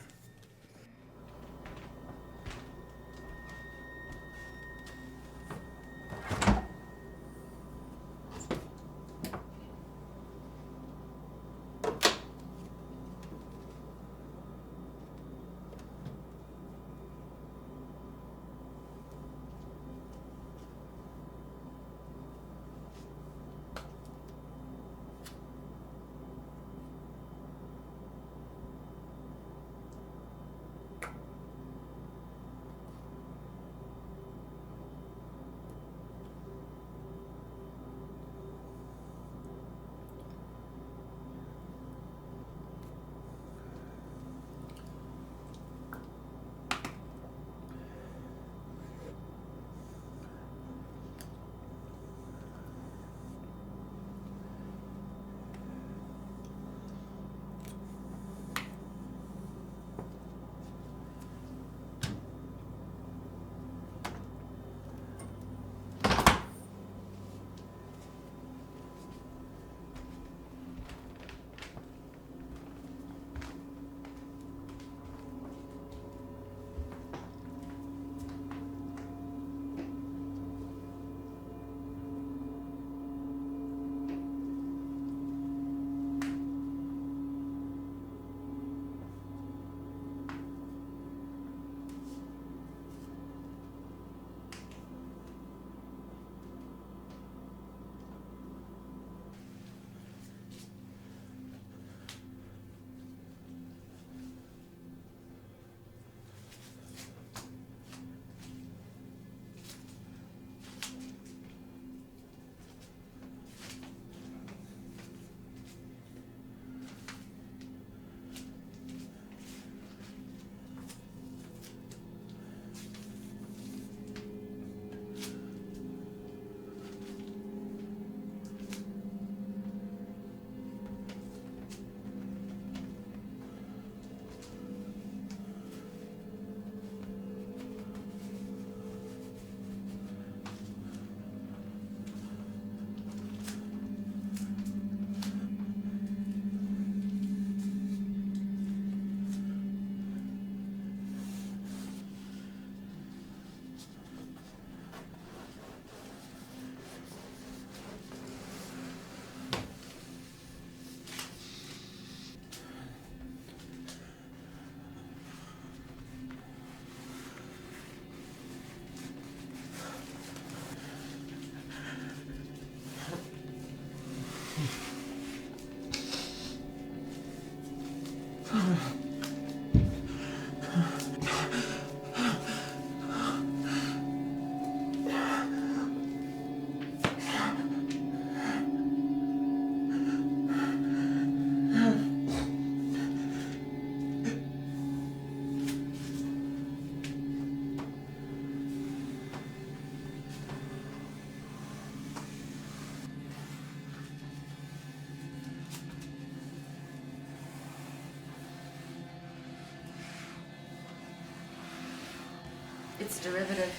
its derivative.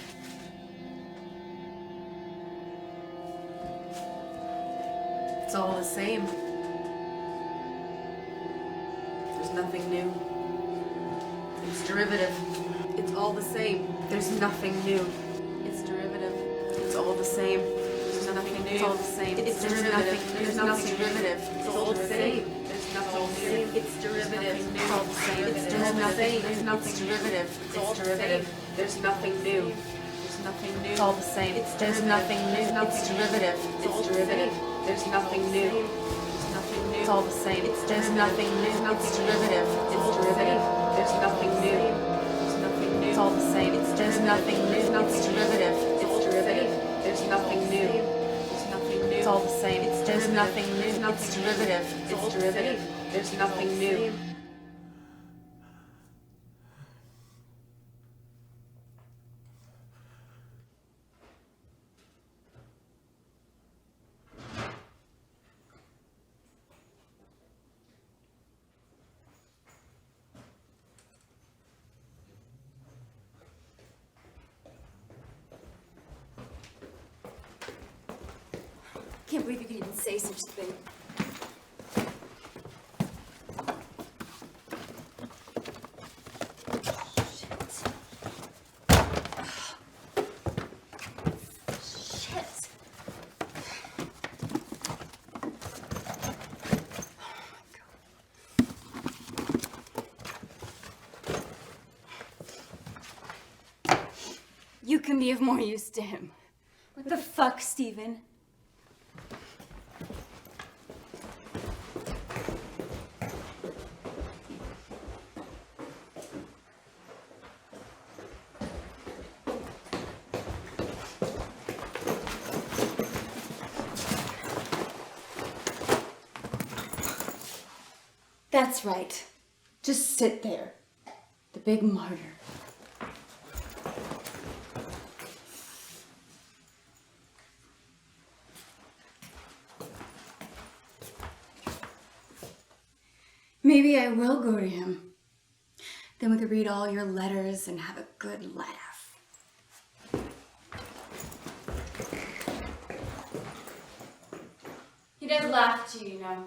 It's all the same. There's nothing new. Its derivative. It's all the same. There's nothing new. Its derivative. It's all the same. There's nothing new. It's all the same. It's derivative. There's nothing derivative. It's all the same. There's nothing new. Its derivative. It's all the same. It's derivative. There's nothing derivative. It's all the same. There's nothing new. There's nothing new. It's all the same. There's nothing new. It's derivative. It's derivative. There's nothing new. There's nothing new. It's all the same. There's nothing new. It's derivative. It's derivative. There's nothing new. There's nothing new. It's all the same. There's nothing new. It's derivative. It's derivative. There's nothing new. There's nothing new. It's all the same. There's nothing new. It's derivative. It's derivative. There's nothing new. Can't believe you could even say such a thing. Shit. You can be of more use to him. What the fuck, Steven? That's right. Just sit there. The big martyr. Maybe I will go to him. Then we could read all your letters and have a good laugh. He does laugh too, you know.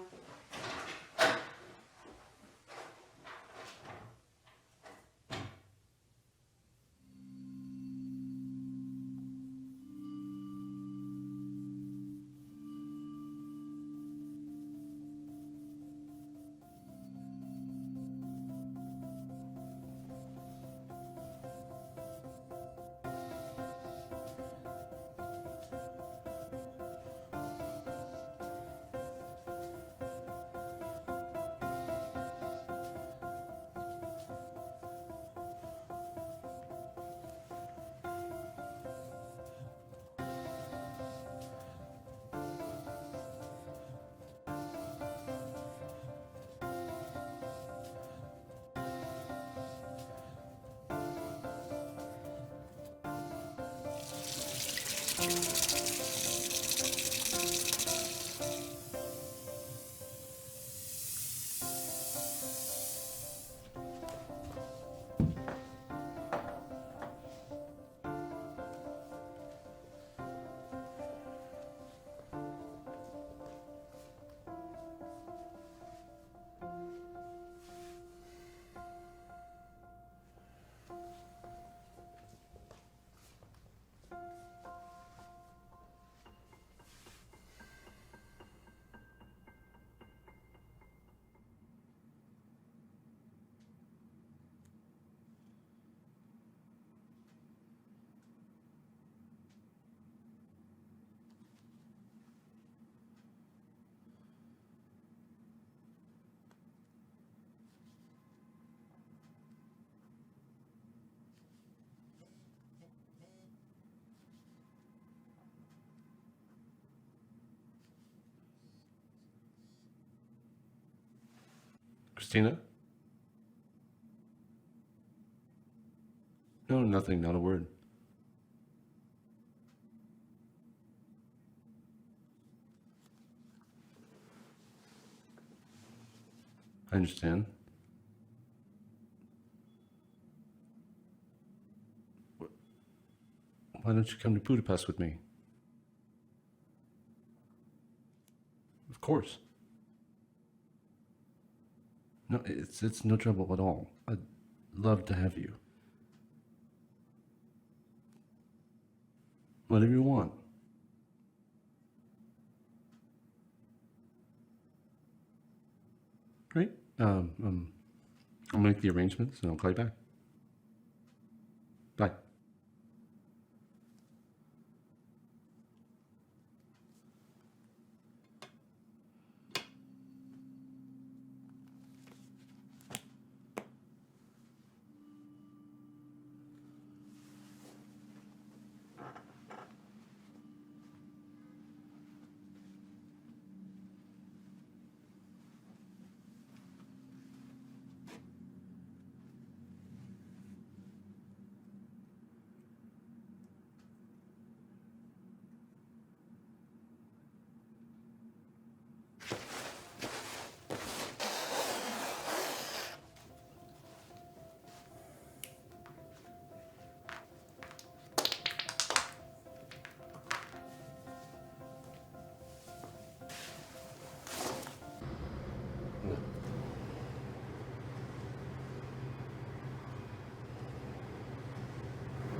Christina? No, nothing, not a word. I understand. Why don't you come to Budapest with me? Of course. No, it's no trouble at all. I'd love to have you. Whatever you want. Great. I'll make the arrangements and I'll call you back. Bye.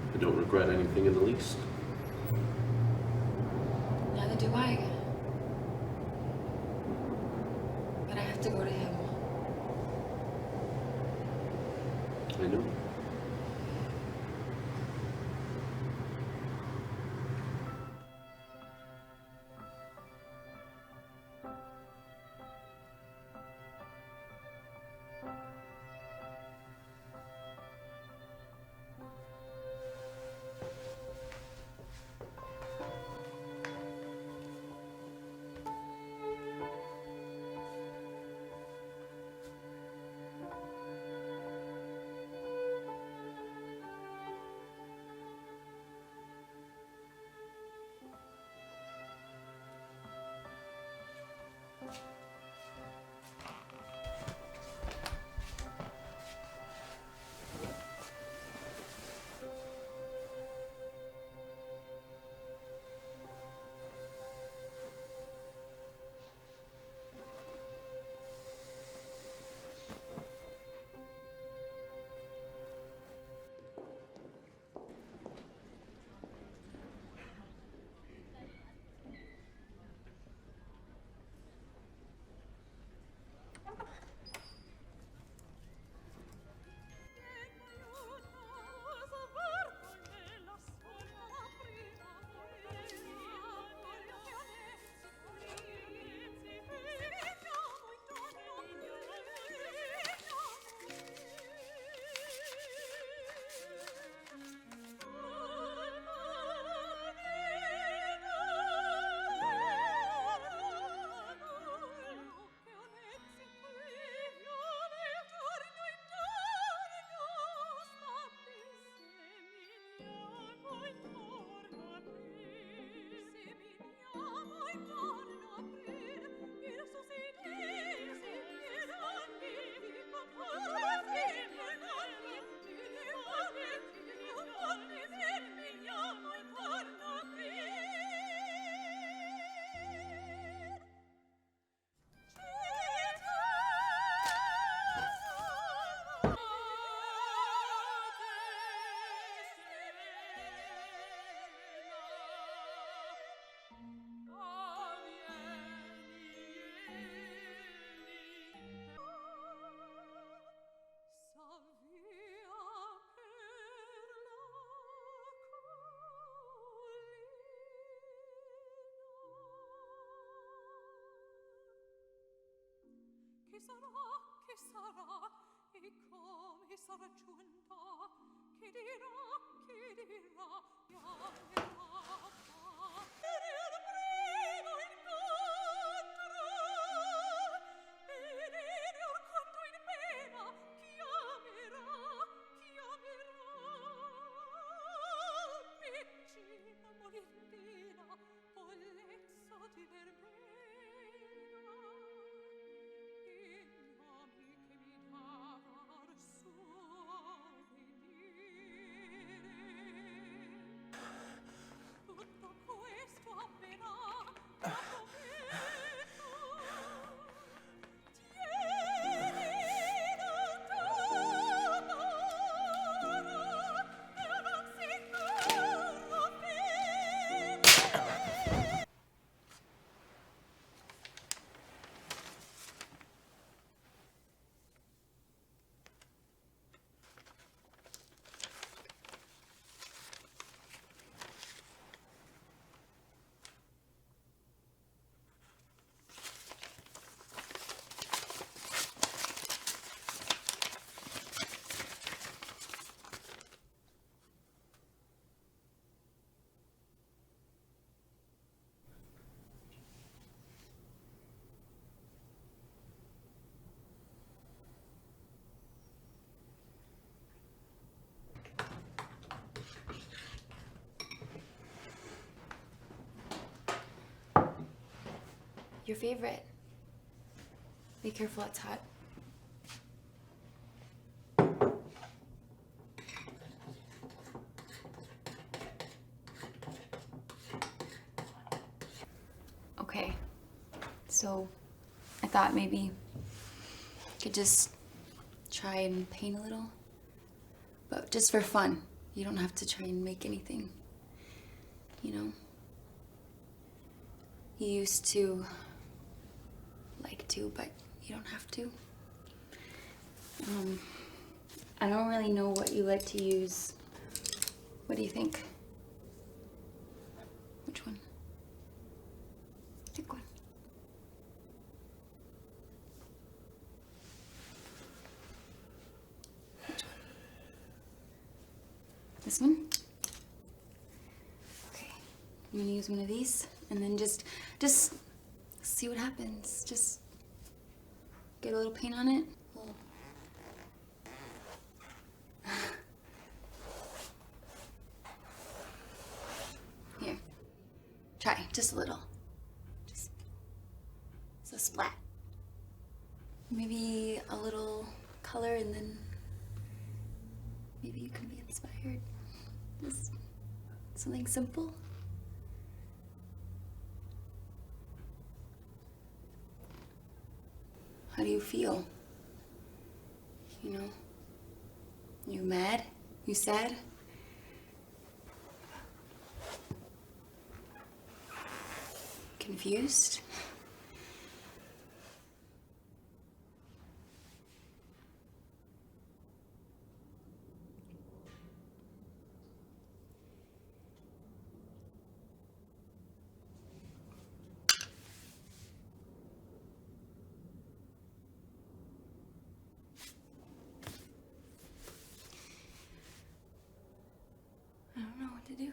I don't regret anything in the least. Neither do I. But I have to go to him. I know. Che sarà, e come sarà giunta, che dirà, chiamerà, e il primo incontro, ed il or quanto in pena, chiamerà, piccina, molestina, bollezza di verbena. Your favorite. Be careful, it's hot. Okay, so I thought maybe you could just try and paint a little, but just for fun. You don't have to try and make anything, you know? You used to like to, but you don't have to. I don't really know what you like to use. What do you think? Which one? Pick one. Which one? This one? Okay. I'm gonna use one of these and then just see what happens. Just get a little paint on it. Here. Try, just a little. Just a splat. Maybe a little color and then maybe you can be inspired. Just something simple. How do you feel? You know? You mad? You sad? Confused? I don't know what to do.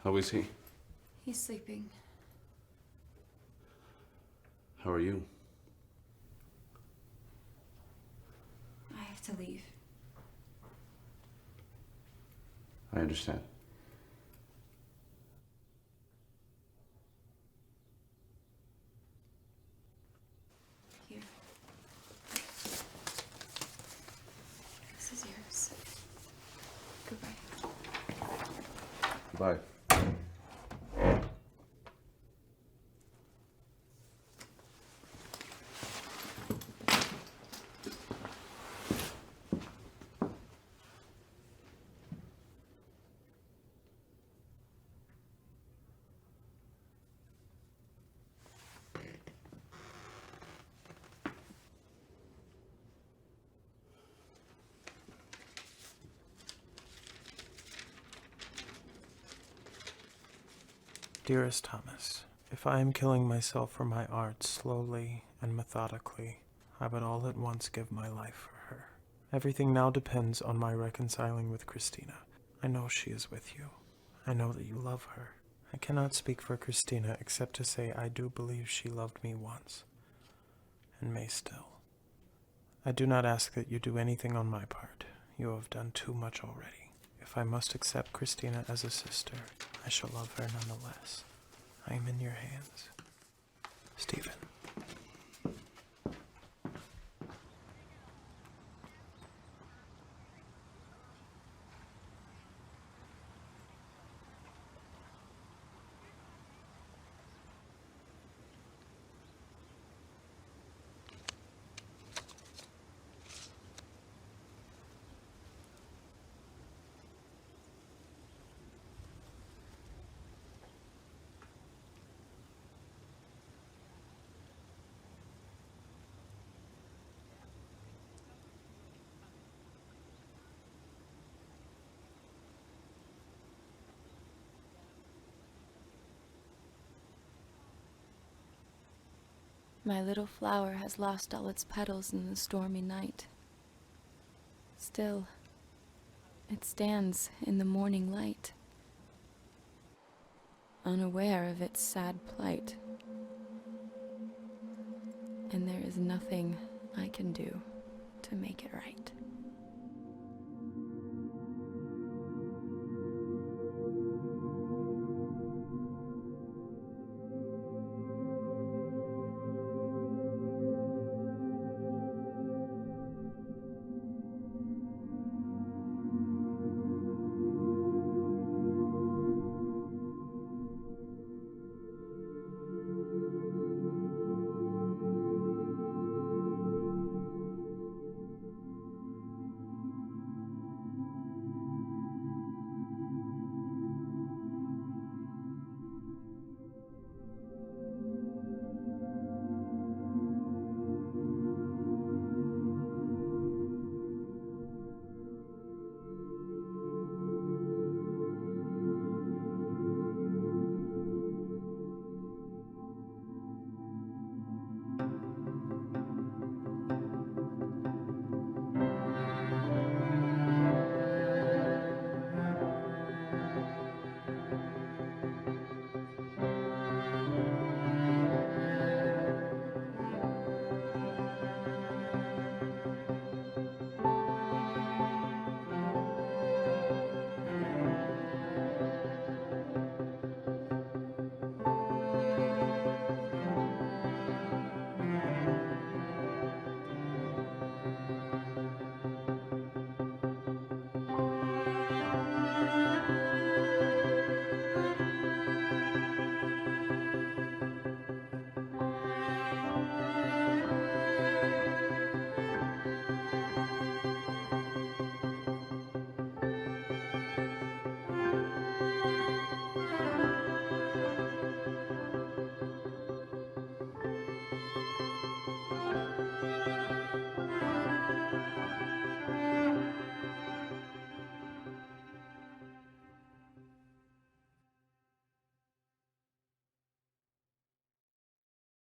How is he? He's sleeping. How are you? I have to leave. I understand. Here. This is yours. Goodbye. Bye. Dearest Thomas, if I am killing myself for my art slowly and methodically, I would all at once give my life for her. Everything now depends on my reconciling with Christina. I know she is with you. I know that you love her. I cannot speak for Christina except to say I do believe she loved me once, and may still. I do not ask that you do anything on my part. You have done too much already. If I must accept Christina as a sister, I shall love her nonetheless. I am in your hands. Stephen. My little flower has lost all its petals in the stormy night. Still, it stands in the morning light, unaware of its sad plight. And there is nothing I can do to make it right.